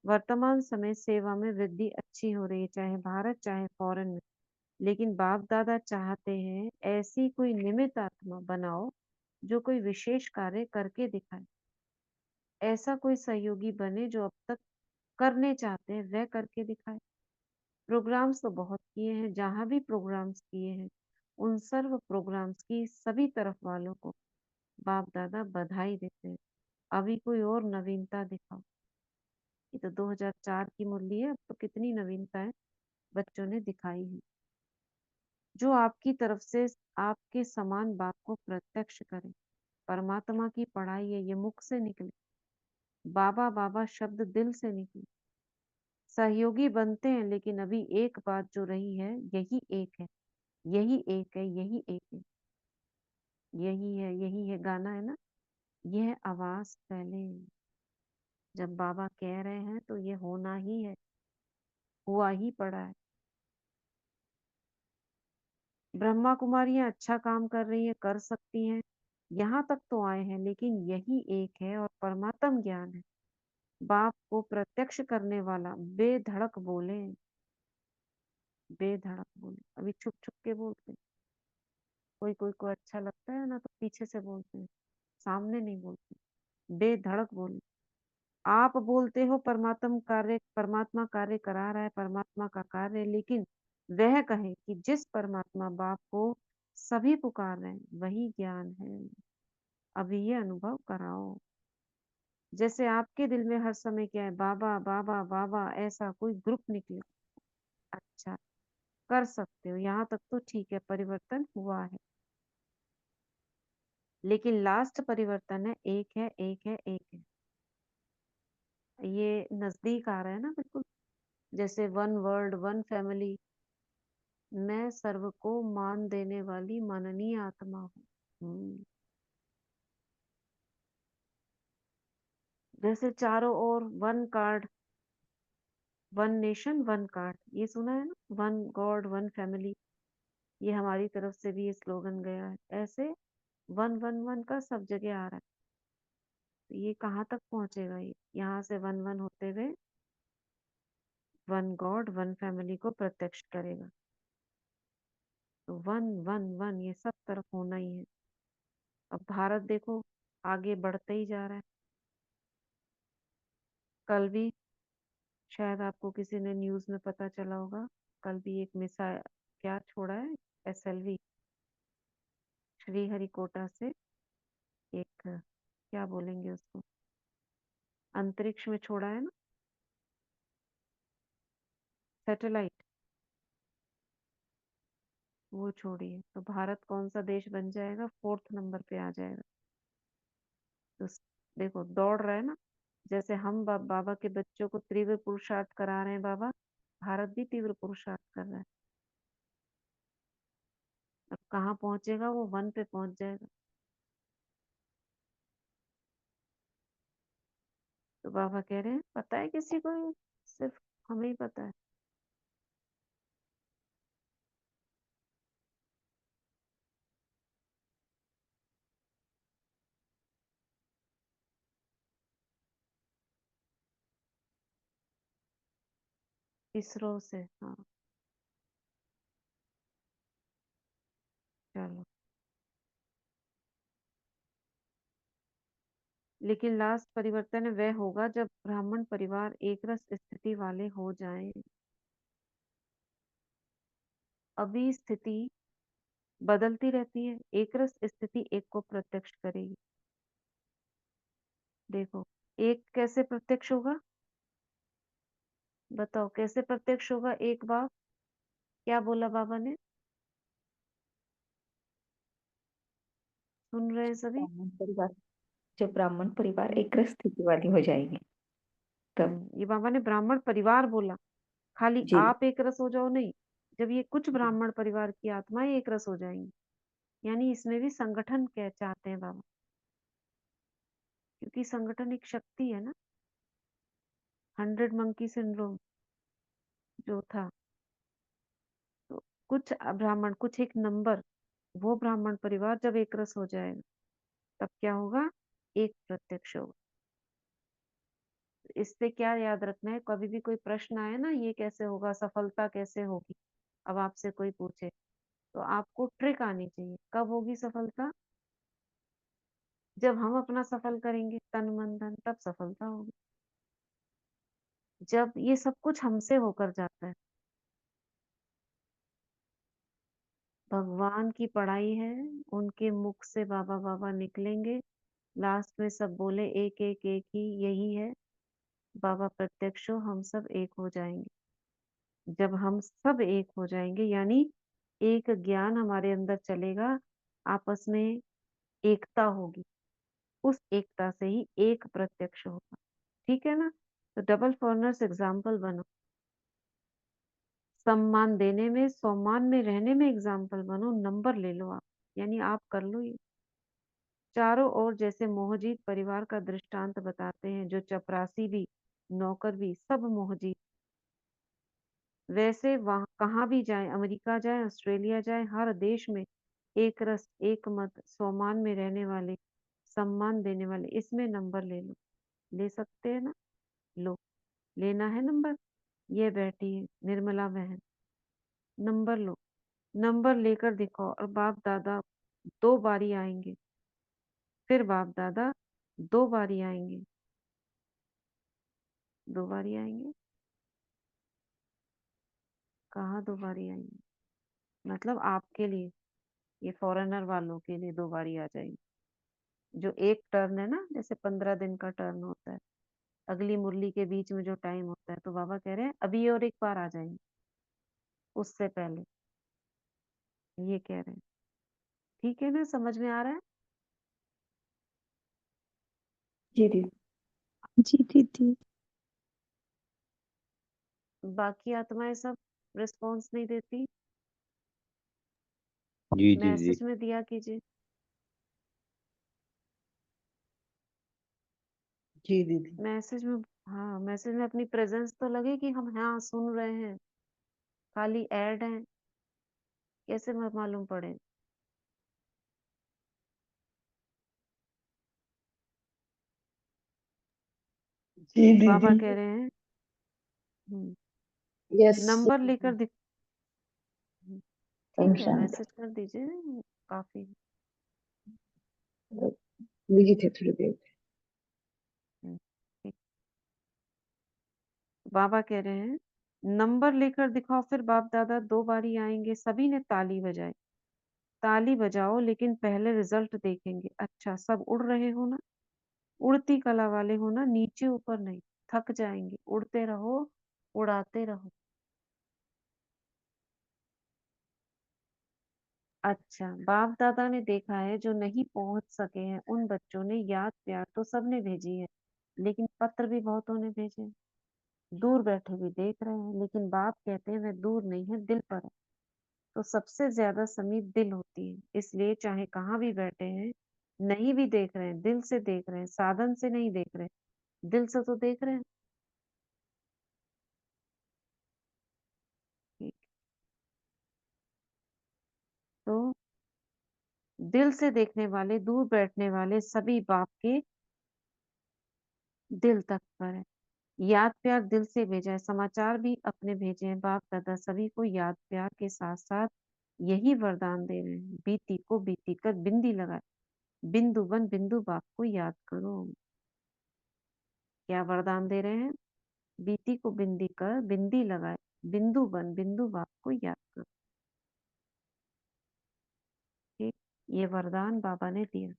वर्तमान समय सेवा में वृद्धि अच्छी हो रही है, चाहे भारत चाहे फॉरेन में। लेकिन बाप दादा चाहते हैं ऐसी कोई निमित्त आत्मा बनाओ जो कोई विशेष कार्य करके दिखाए। ऐसा कोई सहयोगी बने जो अब तक करने चाहते हैं वह करके दिखाए। प्रोग्राम्स तो बहुत किए हैं, जहां भी प्रोग्राम्स किए हैं उन सर्व प्रोग्राम्स की सभी तरफ वालों को बाप दादा बधाई देते हैं। अभी कोई और नवीनता दिखाओ। ये तो 2004 की मुरली है, अब तो कितनी नवीनता है बच्चों ने दिखाई है। जो आपकी तरफ से आपके समान बाप को प्रत्यक्ष करे। परमात्मा की पढ़ाई है, ये मुख से निकले। बाबा बाबा शब्द दिल से निकले। सहयोगी बनते हैं, लेकिन अभी एक बात जो रही है, यही एक है, यही एक है, यही एक है, यही है, यही है। गाना है ना, यह आवाज पहले। जब बाबा कह रहे हैं तो ये होना ही है, हुआ ही पड़ा है। ब्रह्मा कुमारियां अच्छा काम कर रही है, कर सकती हैं, यहाँ तक तो आए हैं, लेकिन यही एक है और परमात्म ज्ञान है। बाप को प्रत्यक्ष करने वाला बेधड़क बोले, बेधड़क बोले। अभी छुप छुप के बोलते हैं। कोई कोई को अच्छा लगता है ना, तो पीछे से बोलते हैं, सामने नहीं बोलते, बेधड़क बोले। आप बोलते हो परमात्मा कार्य करा रहा है, परमात्मा का कार्य, लेकिन वह कहे कि जिस परमात्मा बाप को सभी पुकार रहे हैं वही ज्ञान है। अभी ये अनुभव कराओ। जैसे आपके दिल में हर समय क्या है, बाबा बाबा बाबा, ऐसा कोई ग्रुप निकले, अच्छा कर सकते हो, यहाँ तक तो ठीक है, परिवर्तन हुआ है। लेकिन लास्ट परिवर्तन है, एक है, एक है, एक है। ये नजदीक आ रहा है ना बिल्कुल। जैसे वन वर्ल्ड वन फैमिली, मैं सर्व को मान देने वाली माननीय आत्मा हूँ। जैसे चारों ओर one card, one nation one card, ये सुना है ना, वन गॉड वन फैमिली, ये हमारी तरफ से भी ये स्लोगन गया है। ऐसे वन वन वन का सब जगह आ रहा है। तो ये कहाँ तक पहुंचेगा, ये यहाँ से वन वन होते हुए वन गॉड वन फैमिली को प्रत्यक्ष करेगा। तो वन वन वन ये सब तरफ होना ही है। अब भारत देखो आगे बढ़ते ही जा रहा है। कल भी शायद आपको किसी ने न्यूज में पता चला होगा, कल भी एक मिसाइल क्या छोड़ा है, SLV श्रीहरिकोटा से एक, क्या बोलेंगे उसको, अंतरिक्ष में छोड़ा है ना, सैटेलाइट, वो छोड़िए। तो भारत कौन सा देश बन जाएगा, 4th नंबर पे आ जाएगा। तो देखो दौड़ रहा है ना। जैसे हम बाबा के बच्चों को तीव्र पुरुषार्थ करा रहे हैं बाबा, भारत भी तीव्र पुरुषार्थ कर रहा है। अब कहाँ पहुंचेगा वो, 1 पे पहुंच जाएगा। तो बाबा कह रहे हैं पता है किसी को, ये सिर्फ हमें ही पता है। इसरो से, हाँ चलो। लेकिन लास्ट परिवर्तन वह होगा जब ब्राह्मण परिवार एक रस स्थिति वाले हो जाएं। अभी स्थिति बदलती रहती है, एक रस स्थिति एक को प्रत्यक्ष करेगी। देखो एक कैसे प्रत्यक्ष होगा, बताओ कैसे प्रत्यक्ष होगा। एक बाप, क्या बोला बाबा ने, सुन रहे हैं सभी। ब्राह्मण परिवार, जब ब्राह्मण परिवार एक स्थिति वाली हो जाएगी तब। ये बाबा ने ब्राह्मण परिवार बोला, खाली जी आप एक रस हो जाओ नहीं। जब ये कुछ ब्राह्मण परिवार की आत्माएं एक रस हो जाएंगी, यानी इसमें भी संगठन क्या चाहते हैं बाबा, क्योंकि संगठन एक शक्ति है ना। 100 मंकी सिंड्रोम जो था, तो कुछ ब्राह्मण, कुछ एक नंबर, वो ब्राह्मण परिवार जब एक रस हो जाएगा तब क्या होगा, एक प्रत्यक्ष होगा। इससे क्या याद रखना है, कभी भी कोई प्रश्न आए ना, ये कैसे होगा, सफलता कैसे होगी, अब आपसे कोई पूछे, तो आपको ट्रिक आनी चाहिए। कब होगी सफलता, जब हम अपना सफल करेंगे तन मन धन, तब सफलता होगी। जब ये सब कुछ हमसे होकर जाता है, भगवान की पढ़ाई है, उनके मुख से बाबा बाबा निकलेंगे, लास्ट में सब बोले एक एक एक ही यही है, बाबा प्रत्यक्ष हो, हम सब एक हो जाएंगे। जब हम सब एक हो जाएंगे, यानी एक ज्ञान हमारे अंदर चलेगा, आपस में एकता होगी, उस एकता से ही एक प्रत्यक्ष होगा। ठीक है ना। तो डबल फॉरनर्स एग्जाम्पल बनो, सम्मान देने में, सम्मान में रहने में एग्जाम्पल बनो, नंबर ले लो आप, यानी आप कर लो ये। चारों ओर जैसे मोहजीत परिवार का दृष्टांत बताते हैं, जो चपरासी भी नौकर भी सब मोहजीत, वैसे वहां कहाँ भी जाए, अमेरिका जाए ऑस्ट्रेलिया जाए, हर देश में एक रस, एक मत, सोमान में रहने वाले, सम्मान देने वाले, इसमें नंबर ले लो। ले सकते हैं ना? लो, लेना है नंबर। ये बैठी है निर्मला बहन, नंबर लो। नंबर लेकर दिखाओ और बाप दादा 2 बारी आएंगे। फिर बाप दादा 2 बारी आएंगे। 2 बारी आएंगे। कहाँ 2 बारी आएंगे? मतलब आपके लिए, ये फॉरेनर वालों के लिए 2 बारी आ जाएंगे। जो एक टर्न है ना, जैसे 15 दिन का टर्न होता है, अगली मुरली के बीच में जो टाइम होता है, तो बाबा कह रहे हैं अभी और एक बार आ जाएंगे उससे पहले। ये कह रहे हैं। ठीक है ना? समझ में आ रहा है? जी दीदी। जी दीदी। बाकी आत्माएं सब रिस्पॉन्स नहीं देती, जी दीदी। मैसेज में दिया कीजिए। जी दीदी। मैसेज में, हाँ मैसेज में अपनी प्रेजेंस तो लगे कि हम हाँ सुन रहे हैं। खाली ऐड है, कैसे मालूम पड़े? जी बाबा दीदी। कह रहे हैं यस नंबर लेकर दिख। ओम ठीक है, शांति। मैसेज कर दीजिए, काफी। बिजी थे थोड़ी देर। ठीक। बाबा कह रहे हैं नंबर लेकर दिखाओ, फिर बाप दादा 2 बारी आएंगे। सभी ने ताली बजाई। ताली बजाओ, लेकिन पहले रिजल्ट देखेंगे। अच्छा, सब उड़ रहे हो ना? उड़ती कला वाले हो ना? नीचे ऊपर नहीं, थक जाएंगे। उड़ते रहो, उड़ाते रहो। अच्छा, बाप दादा ने देखा है जो नहीं पहुंच सके हैं उन बच्चों ने याद प्यार तो सबने भेजी है, लेकिन पत्र भी बहुतों ने भेजे हैं। दूर बैठे भी देख रहे हैं, लेकिन बाप कहते हैं वह दूर नहीं है, दिल पर है। तो सबसे ज्यादा समीप दिल होती है, इसलिए चाहे कहाँ भी बैठे हैं, नहीं भी देख रहे हैं, दिल से देख रहे हैं, साधन से नहीं देख रहे, दिल से तो देख रहे हैं। ठीक। तो दिल से देखने वाले, दूर बैठने वाले सभी बाप के दिल तक पर है। याद प्यार दिल से भेजा है, समाचार भी अपने भेजे हैं। बाप दादा सभी को याद प्यार के साथ साथ यही वरदान दे रहे हैं, बीती को बीती कर बिंदी लगाए, बिंदु बन बिंदु बाप को याद करो। क्या वरदान दे रहे हैं? बीती को बिंदी कर बिंदी लगाए, बिंदु बन बिंदु बाप को याद करो। ठीक, ये वरदान बाबा ने दिया।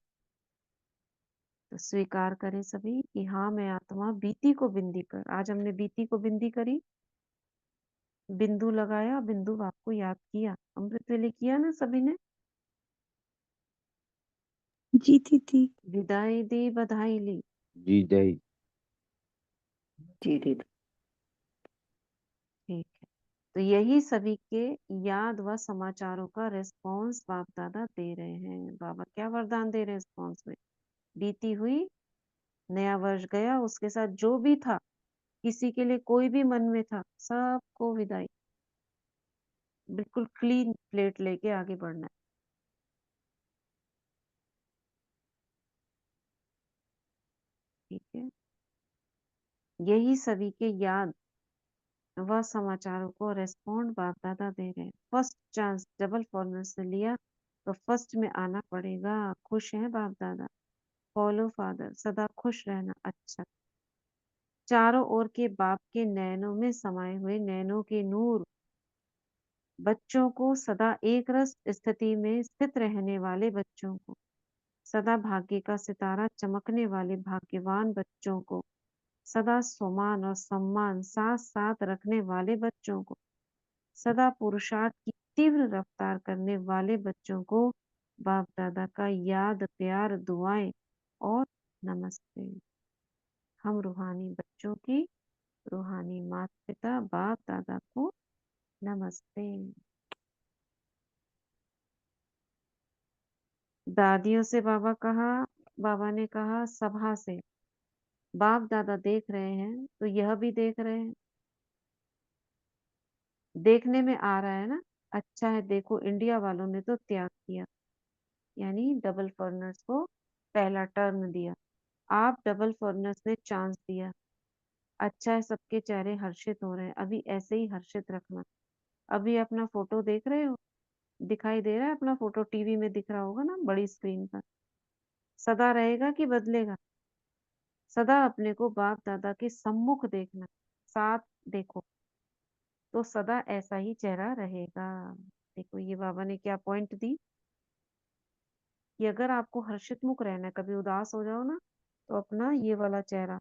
तो स्वीकार करें सभी कि हाँ मैं आत्मा बीती को बिंदी कर। आज हमने बीती को बिंदी करी, बिंदु लगाया, बिंदु बाप को याद किया। अमृत वेले किया ना सभी ने? जी दीदी। विदाई दी, बधाई ली। जी जय। जी दीदी। ठीक है, तो यही सभी के याद व समाचारों का रिस्पॉन्स बाप दादा दे रहे हैं। बाबा क्या वरदान दे रहे हैं रिस्पॉन्स में? बीती हुई, नया वर्ष गया, उसके साथ जो भी था, किसी के लिए कोई भी मन में था, सबको विदाई। बिल्कुल क्लीन प्लेट लेके आगे बढ़ना है। ठीक है, यही सभी के याद व समाचारों को रेस्पॉन्ड बाप दादा दे रहे हैं। फर्स्ट चांस डबल फॉर्मूला से लिया, तो फर्स्ट में आना पड़ेगा। खुश हैं बाप दादा? फॉलो फादर, सदा खुश रहना। अच्छा, चारों ओर के बाप के नैनों में समाये हुए नैनों के नूर बच्चों को, सदा एक रस स्थिति में स्थित रहने वाले बच्चों को, सदा भाग्य का सितारा चमकने वाले भाग्यवान बच्चों को, सदा सम्मान और सम्मान साथ साथ रखने वाले बच्चों को, सदा पुरुषार्थ की तीव्र रफ्तार करने वाले बच्चों को बाप दादा का याद प्यार दुआएं और नमस्ते। हम रूहानी बच्चों की रूहानी माता पिता बाप दादा को नमस्ते। दादियों से बाबा ने कहा सभा से। बाप दादा देख रहे हैं तो यह भी देख रहे हैं। देखने में आ रहा है ना? अच्छा है, देखो इंडिया वालों ने तो त्याग किया, यानी डबल फॉरेनर्स को पहला टर्न दिया। आप डबल फॉरेनर्स ने चांस दिया। अच्छा है, सबके चेहरे हर्षित हो रहे हैं, अभी ऐसे ही हर्षित रखना। अभी अपना फोटो देख रहे हो, दिखाई दे रहा है अपना फोटो, टीवी में दिख रहा होगा ना बड़ी स्क्रीन पर। सदा रहेगा कि बदलेगा? सदा अपने को बाप दादा के सम्मुख देखना, साथ देखो, तो सदा ऐसा ही चेहरा रहेगा। देखो ये बाबा ने क्या पॉइंट दी कि अगर आपको हर्षित मुख रहना है, कभी उदास हो जाओ ना, तो अपना ये वाला चेहरा,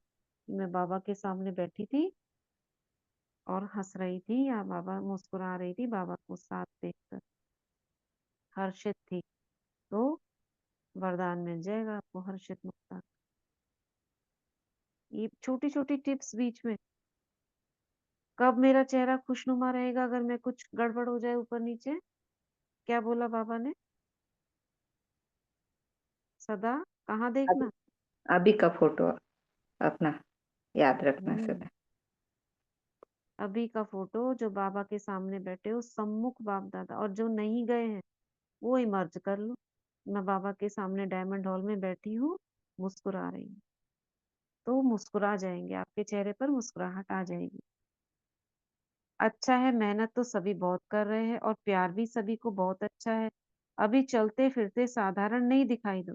मैं बाबा के सामने बैठी थी और हंस रही थी, या बाबा मुस्कुरा रही थी, बाबा को साथ देखकर हर्षित थी, तो वरदान मिल जाएगा आपको हर्षित मुक्ता। ये छोटी छोटी टिप्स बीच में, कब मेरा चेहरा खुशनुमा रहेगा अगर मैं कुछ गड़बड़ हो जाए ऊपर नीचे? क्या बोला बाबा ने? सदा कहाँ अभी देखना? अभी का फोटो अपना याद रखना हम्म सदा। अभी का फोटो, जो बाबा के सामने बैठे हो सम्मुख बाप दादा, और जो नहीं गए हैं वो इमर्ज कर लो। मैं बाबा के सामने डायमंड हॉल में बैठी हूँ, मुस्कुरा रही हूँ, तो मुस्कुरा जाएंगे, आपके चेहरे पर मुस्कुराहट आ जाएगी। अच्छा है, मेहनत तो सभी बहुत कर रहे हैं और प्यार भी सभी को बहुत अच्छा है। अभी चलते फिरते साधारण नहीं दिखाई दो,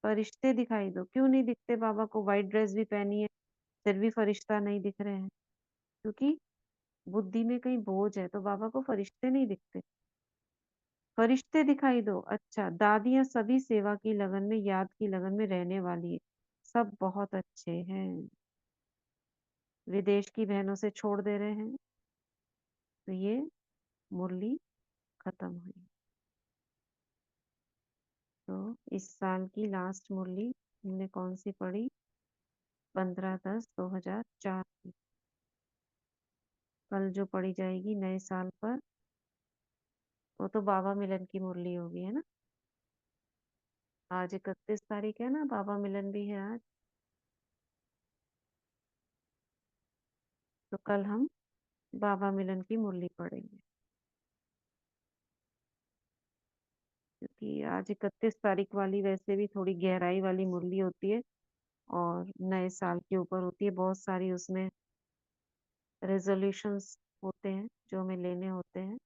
फरिश्ते दिखाई दो। क्यों नहीं दिखते? बाबा को व्हाइट ड्रेस भी पहनी है, फिर भी फरिश्ता नहीं दिख रहे हैं, क्योंकि बुद्धि में कहीं बोझ है, तो बाबा को फरिश्ते नहीं दिखते। फरिश्ते दिखाई दो। अच्छा, दादियां सभी सेवा की लगन में, याद की लगन में रहने वाली है, सब बहुत अच्छे हैं। विदेश की बहनों से छोड़ दे रहे हैं, तो ये मुरली खत्म हुई। तो इस साल की लास्ट मुरली हमने कौन सी पढ़ी? 15/10/2004 की। कल जो पढ़ी जाएगी नए साल पर, वो तो बाबा मिलन की मुरली होगी, है ना? आज 31 तारीख है ना, बाबा मिलन भी है आज। तो कल हम बाबा मिलन की मुरली पढ़ेंगे, क्योंकि आज 31 तारीख वाली वैसे भी थोड़ी गहराई वाली मुरली होती है और नए साल के ऊपर होती है। बहुत सारी उसमें रेजोल्यूशंस होते हैं जो हमें लेने होते हैं,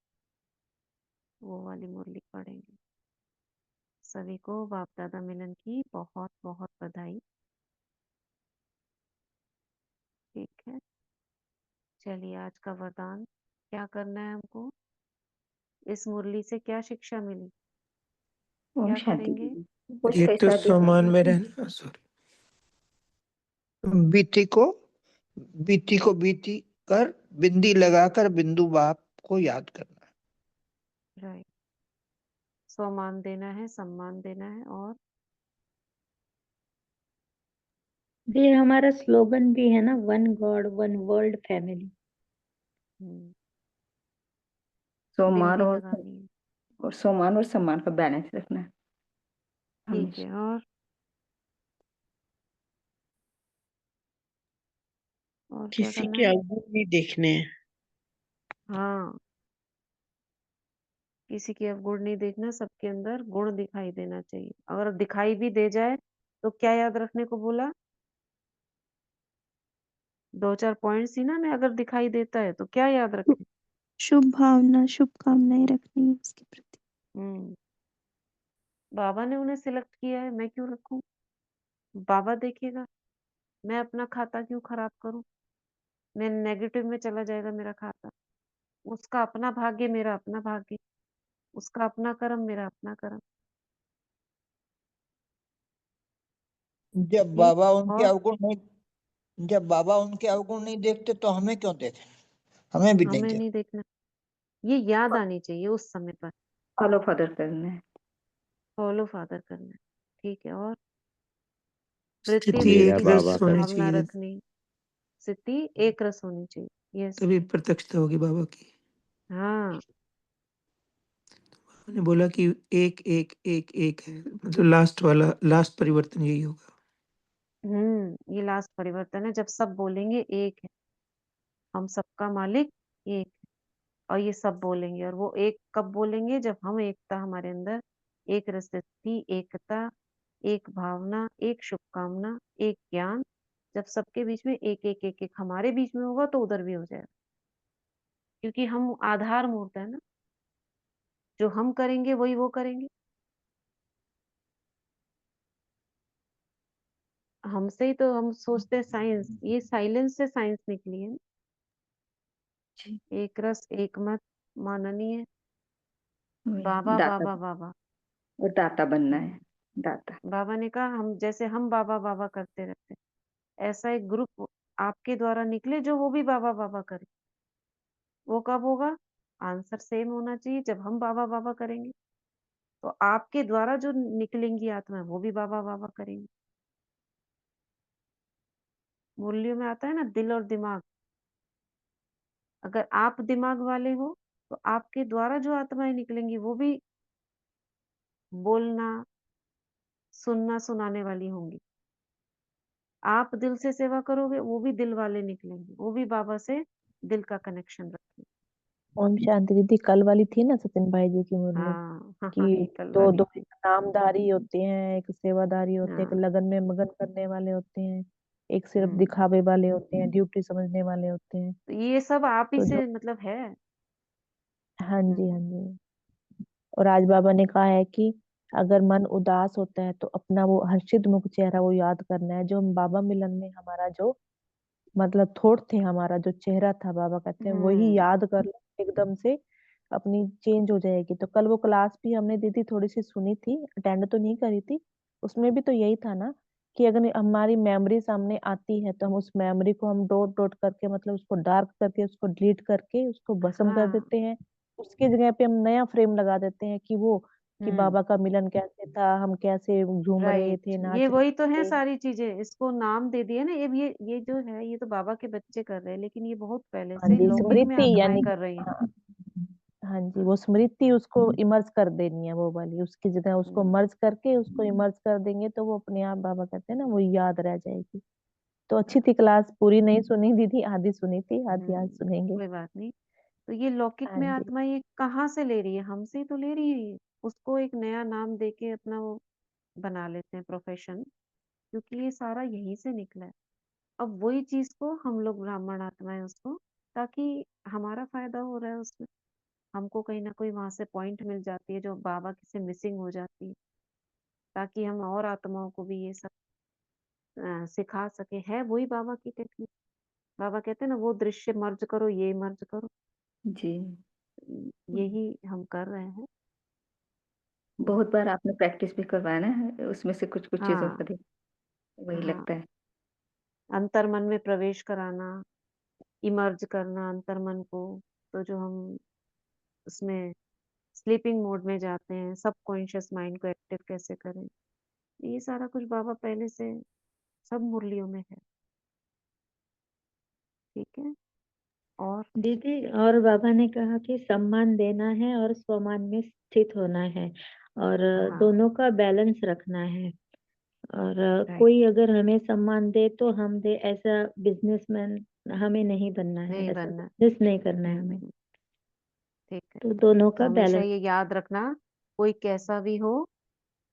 वो वाली मुरली पढ़ेंगे। सभी को बाप दादा मिलन की बहुत बहुत बधाई। ठीक है, चलिए आज का वरदान क्या करना है हमको? इस मुरली से क्या शिक्षा मिली? ओम क्या शांति करेंगे? दीदी। कुछ एक तो पैसा सम्मान में दिखाना। रहना, सॉरी, बीती को बीती कर बिंदी लगाकर बिंदु बाप को याद करना। राइट, सम्मान देना है, सम्मान देना है, और ये हमारा स्लोगन भी है ना, one God one world family. सोमवार बिंदी लगानी है। और सोमवार और सम्मान का बैलेंस रखना है ठीक हमेशा। है, और क्या किसी करना के है? अवगुण नहीं देखने हैं। हाँ, किसी के अवगुण नहीं देखना, सबके अंदर गुण दिखाई देना चाहिए। अगर दिखाई भी दे जाए तो क्या याद रखने को बोला? 2-4 पॉइंट्स ही ना, मैं अगर दिखाई देता है तो क्या याद रखें? शुभ भावना, शुभकामनाएं रखनी है उसके प्रति। हम्म बाबा ने उन्हें सिलेक्ट किया है, मैं क्यों रखूं? बाबा देखेगा, मैं अपना खाता क्यों खराब करूं? मैं नेगेटिव में चला जाएगा मेरा खाता। उसका अपना भाग्य, मेरा अपना भाग्य, उसका अपना कर्म, मेरा अपना कर्म। जब ठीक, बाबा उनके और अवगुण नहीं जब बाबा उनके अवगुण नहीं देखते तो हमें क्यों देखें? हमें भी नहीं हमें नहीं देखते। देखना, ये याद आनी चाहिए उस समय पर। फॉलो फॉदर करना है। फॉलो फादर करना है। ठीक है, और वृत्ति स्थिति में मेरा एक किस रस बाबा की का होनी भावना चाहिए, रखनी? स्थिति एक रस होनी चाहिए। यस, तभी प्रत्यक्षता होगी बाबा की। हाँ, मैंने बोला कि एक एक एक एक है, मतलब लास्ट परिवर्तन यही होगा। ये लास्ट परिवर्तन है, जब सब बोलेंगे एक है, हम सबका मालिक एक है, और ये सब बोलेंगे। और वो एक कब बोलेंगे? जब हम एकता हमारे अंदर एक रसस्थि, एकता, एक भावना, एक शुभकामना, एक ज्ञान। जब सबके बीच में एक एक एक एक हमारे बीच में होगा तो उधर भी हो जाएगा, क्योंकि हम आधार मूर्त है ना, जो हम करेंगे वही वो करेंगे। हमसे ही तो हम सोचते हैं साइंस, ये साइलेंस से साइंस निकली है ना। जी एक रस एक मत, माननीय वही बाबा दाता, बाबा बाबा। और दाता बनना है, दाता। बाबा ने कहा हम जैसे हम बाबा बाबा करते रहते, ऐसा एक ग्रुप आपके द्वारा निकले जो वो भी बाबा बाबा करे। वो कब होगा? आंसर सेम होना चाहिए, जब हम बाबा बाबा करेंगे। तो आपके द्वारा जो निकलेंगी आत्मा वो भी बाबा बाबा करेंगी। मूल्यों में आता है ना दिल और दिमाग। अगर आप दिमाग वाले हो तो आपके द्वारा जो आत्माएं निकलेंगी वो भी बोलना सुनना सुनाने वाली होंगी। आप दिल से सेवा करोगे वो भी दिल वाले निकलेंगे, वो भी बाबा से दिल का कनेक्शन रखेंगे। ओम शांति दीदी, कल वाली थी ना सचिन भाई जी की मुरली, हाँ हाँ हाँ, ये कि कल दो वाली दो थी। एक नामधारी होते हैं, एक सेवादारी होते हैं, एक हाँ। लगन में मगन करने वाले होते हैं, एक सिर्फ हम्म, दिखावे वाले होते हैं, ड्यूटी समझने वाले होते हैं। तो ये सब आप ही तो जो से मतलब है। हाँ जी, हाँ जी। और आज बाबा ने कहा है कि अगर मन उदास होता है तो अपना वो हर्षित मुख चेहरा वो याद करना है, जो हम बाबा मिलन में हमारा जो मतलब थॉट थे, हमारा जो चेहरा था, बाबा कहते हैं वही हम्म याद कर लो, एकदम से अपनी चेंज हो जाएगी। तो कल वो क्लास भी हमने दीदी थोड़ी सी सुनी थी, अटेंड तो नहीं करी थी। उसमें भी तो यही था ना कि अगर हमारी मेमोरी सामने आती है तो हम उस मेमोरी को हम डॉट डॉट करके मतलब उसको डार्क करके उसको डिलीट करके उसको भस्म कर हाँ। देते हैं। उसकी जगह पे हम नया फ्रेम लगा देते हैं कि वो कि हम्म बाबा का मिलन कैसे था, हम कैसे झूम रहे राइट, थे, ये नाच वही तो रहे है थे। सारी चीजें। इसको नाम दे दिया ना, ये जो है ये तो बाबा के बच्चे कर रहे हैं, लेकिन ये बहुत पहले हाँ से जी, लौकिक में स्मृति आत्माएं यानी कर रही हैं। हाँ, हाँ जी, हाँ। वो स्मृति उसको इमर्ज कर देनी है, वो वाली उसकी जगह उसको हम्म मर्ज करके उसको इमर्ज कर देंगे तो वो अपने आप बाबा कहते हैं ना वो याद रह जाएगी। तो अच्छी थी क्लास, पूरी नहीं सुनी दीदी, आधी सुनी थी, आधी आज सुनेंगे। कोई बात नहीं। तो ये लौकिक हाँ में जी, आत्मा ये कहाँ से ले रही है? हमसे ही तो ले रही है ये। उसको एक नया नाम देके अपना वो बना लेते हैं प्रोफेशन, क्योंकि ये सारा यहीं से निकला है। अब वही चीज को हम लोग ब्राह्मण आत्माएं उसको, ताकि हमारा फायदा हो रहा है उसमें, हमको कहीं ना कोई वहां से पॉइंट मिल जाती है जो बाबा की से मिसिंग हो जाती है, ताकि हम और आत्माओं को भी ये सब सिखा सके। है वही बाबा की टेक्निक। बाबा कहते हैं ना वो दृश्य मर्ज करो, ये मर्ज करो। जी यही हम कर रहे हैं। बहुत बार आपने प्रैक्टिस भी करवाया ना, उसमें से कुछ कुछ चीजों हाँ का वही हाँ, लगता है। अंतर मन में प्रवेश कराना, इमर्ज करना अंतर मन को। तो जो हम उसमें स्लीपिंग मोड में जाते हैं, सबकॉन्शियस माइंड को एक्टिव कैसे करें, ये सारा कुछ बाबा पहले से सब मुरलियों में है। ठीक है। और दीदी, और बाबा ने कहा कि सम्मान देना है और स्वमान में स्थित होना है, और हाँ दोनों का बैलेंस रखना है। और राइट। कोई अगर हमें सम्मान दे तो हम दे, ऐसा बिजनेसमैन हमें नहीं बनना है, नहीं ऐसा बनना। बिजनेस नहीं करना है हमें। हम्म, ठीक है। तो दोनों तो का हमेशा बैलेंस। ये याद रखना, कोई कैसा भी हो,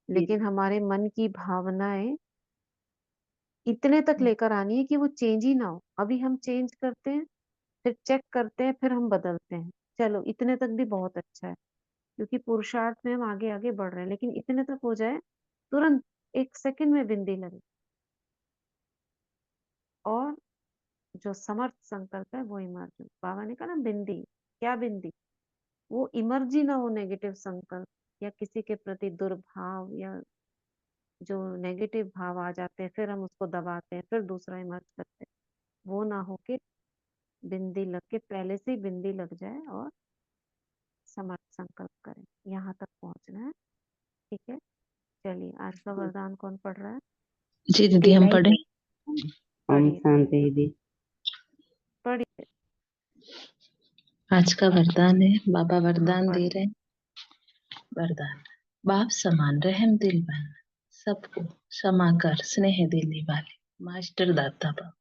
जी लेकिन हमारे मन की भावनाएं इतने तक लेकर आनी है कि वो चेंज ही ना हो। अभी हम चेंज करते हैं, फिर चेक करते हैं, फिर हम बदलते हैं। चलो इतने तक भी बहुत अच्छा है, क्योंकि पुरुषार्थ में हम आगे आगे बढ़ रहे हैं। लेकिन इतने तक हो जाए, तुरंत एक सेकंड में बिंदी लगे। और जो समर्थ संकल्प है वो इमर्ज। बाबा ने कहा ना बिंदी, क्या बिंदी? वो इमर्ज ही ना हो नेगेटिव संकल्प, या किसी के प्रति दुर्भाव, या जो नेगेटिव भाव आ जाते हैं फिर हम उसको दबाते हैं, फिर दूसरा इमर्ज करते हैं। वो ना हो के बिंदी लग के पहले से ही बिंदी लग जाए और समर्थ संकल्प करें। यहाँ तक पहुंचना है। ठीक है। चलिए, आज का वरदान कौन पढ़ रहा है? जी दीदी, जी हम मैं ही पढ़े। ओम पढ़िए शांति दीदी। पढ़िए। आज का वरदान है, बाबा हाँ वरदान दे पढ़िए। रहे हैं। वरदान, बाप समान रहम दिल बन, सबको क्षमा कर स्नेह देने वाले मास्टर दाता बाप।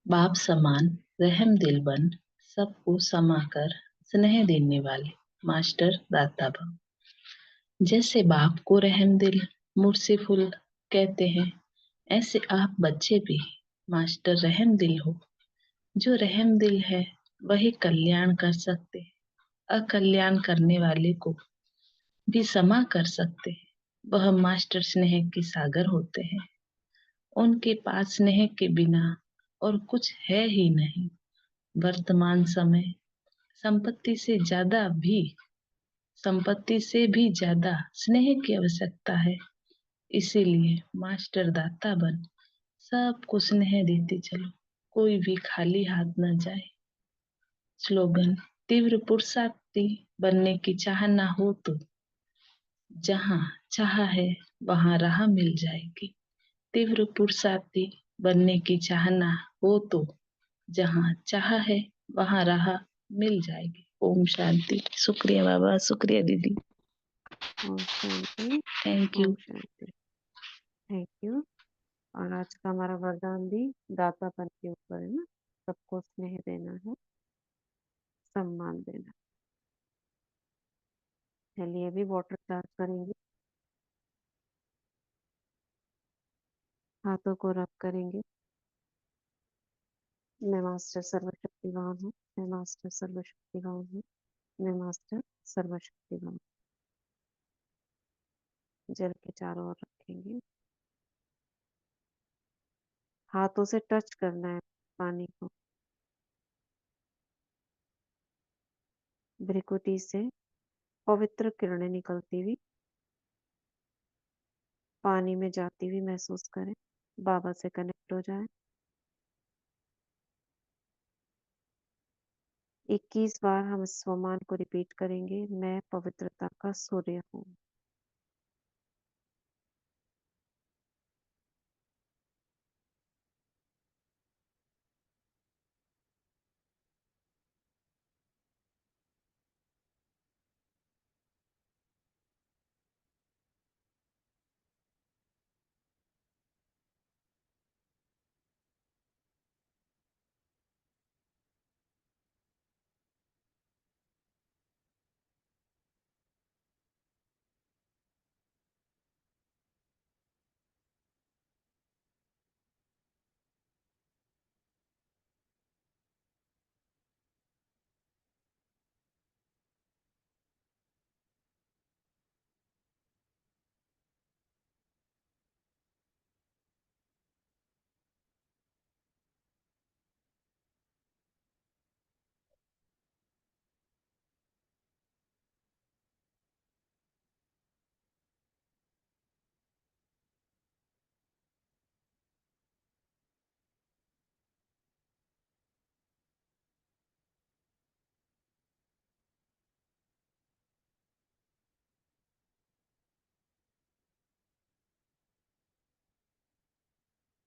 बाप समान रहम दिल बन, सबको क्षमा कर स्नेह देने वाले मास्टर दाता बाप। जैसे बाप को रहम दिल मुर्सिफुल कहते हैं, ऐसे आप बच्चे भी मास्टर रहम दिल हो। जो रहम दिल है वही कल्याण कर सकते हैं, अकल्याण करने वाले को भी क्षमा कर सकते हैं। वह मास्टर स्नेह के सागर होते हैं। उनके पास स्नेह के बिना और कुछ है ही नहीं। वर्तमान समय संपत्ति से भी ज्यादा स्नेह की आवश्यकता है। इसीलिए मास्टर दाता बन सबको स्नेह देते चलो, कोई भी खाली हाथ न जाए। स्लोगन: तीव्र पुरुषार्थी बनने की चाह ना हो तो जहाँ चाह है वहाँ राह मिल जाएगी। तीव्र पुरुषार्थी बनने की चाह ना हो तो जहाँ चाह है वहाँ राह मिल जाएगी। ओम शांति। शुक्रिया बाबा, शुक्रिया दीदी। ओम शांति। Thank you. ओम शांति। Thank you. और आज का हमारा वरदान भी दातापन के ऊपर है ना, सबको स्नेह देना है, सम्मान देना। चलिए अभी वाटर चार्ज करेंगे, हाथों को रब करेंगे। मैं मास्टर सर्वशक्तिवान हूँ, मैं मास्टर सर्वशक्तिवान हूँ, मैं मास्टर सर्वशक्तिवान। जल के चारों ओर रखेंगे, हाथों से टच करना है पानी को। भ्रिकुटी से पवित्र किरणें निकलती हुई पानी में जाती हुई महसूस करें, बाबा से कनेक्ट हो जाए। 21 बार हम स्वमान को रिपीट करेंगे, मैं पवित्रता का सूर्य हूँ।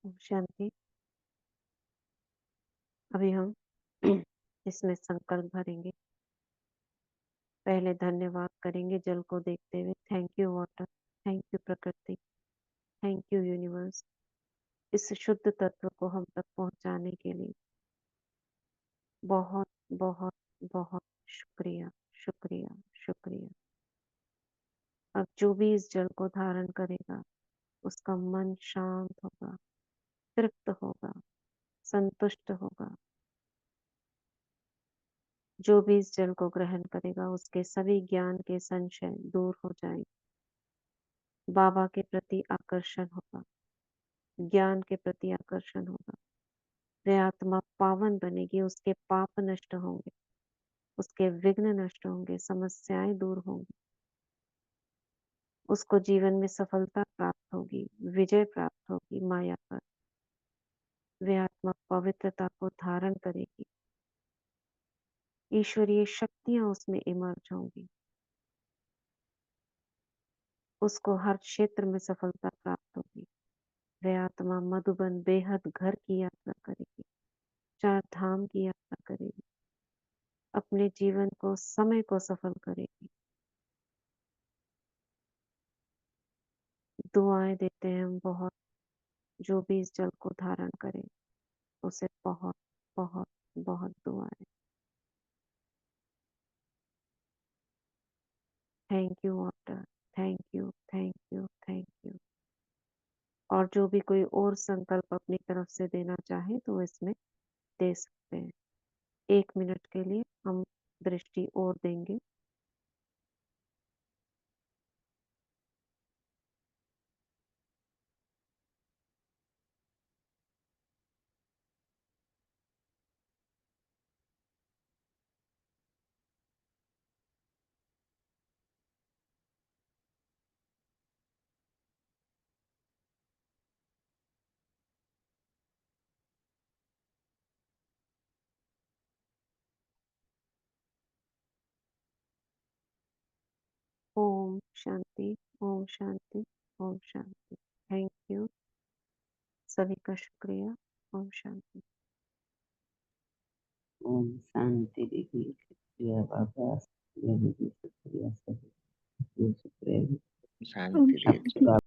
ओम शांति। अभी हम इसमें संकल्प भरेंगे। पहले धन्यवाद करेंगे जल को देखते हुए, thank you water, thank you प्रकृति, थैंक यू यूनिवर्स, इस शुद्ध तत्व को हम तक पहुंचाने के लिए बहुत बहुत बहुत शुक्रिया, शुक्रिया, शुक्रिया। अब जो भी इस जल को धारण करेगा उसका मन शांत होगा, तृप्त होगा, संतुष्ट होगा। जो भी इस जल को ग्रहण करेगा उसके सभी ज्ञान के संशय दूर हो जाएंगे। बाबा के प्रति आकर्षण होगा, ज्ञान के प्रति आकर्षण होगा। वह आत्मा पावन बनेगी, उसके पाप नष्ट होंगे, उसके विघ्न नष्ट होंगे, समस्याएं दूर होंगी, उसको जीवन में सफलता प्राप्त होगी, विजय प्राप्त होगी माया पर। वह आत्मा पवित्रता को धारण करेगी, ईश्वरीय शक्तियां उसमें इमर्ज होंगी, उसको हर क्षेत्र में सफलता प्राप्त होगी। वह आत्मा मधुबन बेहद घर की यात्रा करेगी, 4 धाम की यात्रा करेगी, अपने जीवन को, समय को सफल करेगी। दुआएं देते हैं हम बहुत, जो भी इस जल को धारण करे उसे बहुत बहुत बहुत दुआएं। Thank you water, thank you, thank you, thank you. और जो भी कोई और संकल्प अपनी तरफ से देना चाहे तो इसमें दे सकते हैं। 1 मिनट के लिए हम दृष्टि और देंगे। ओम शांति, ओम शांति, ओम शांति। थैंक यू, सभी का शुक्रिया। ओम शांति। ओम शांति दीदी, शुक्रिया बाबा, शुक्रिया दीदी, शुक्रिया सभी, शुक्रिया ओम शांति। शांति।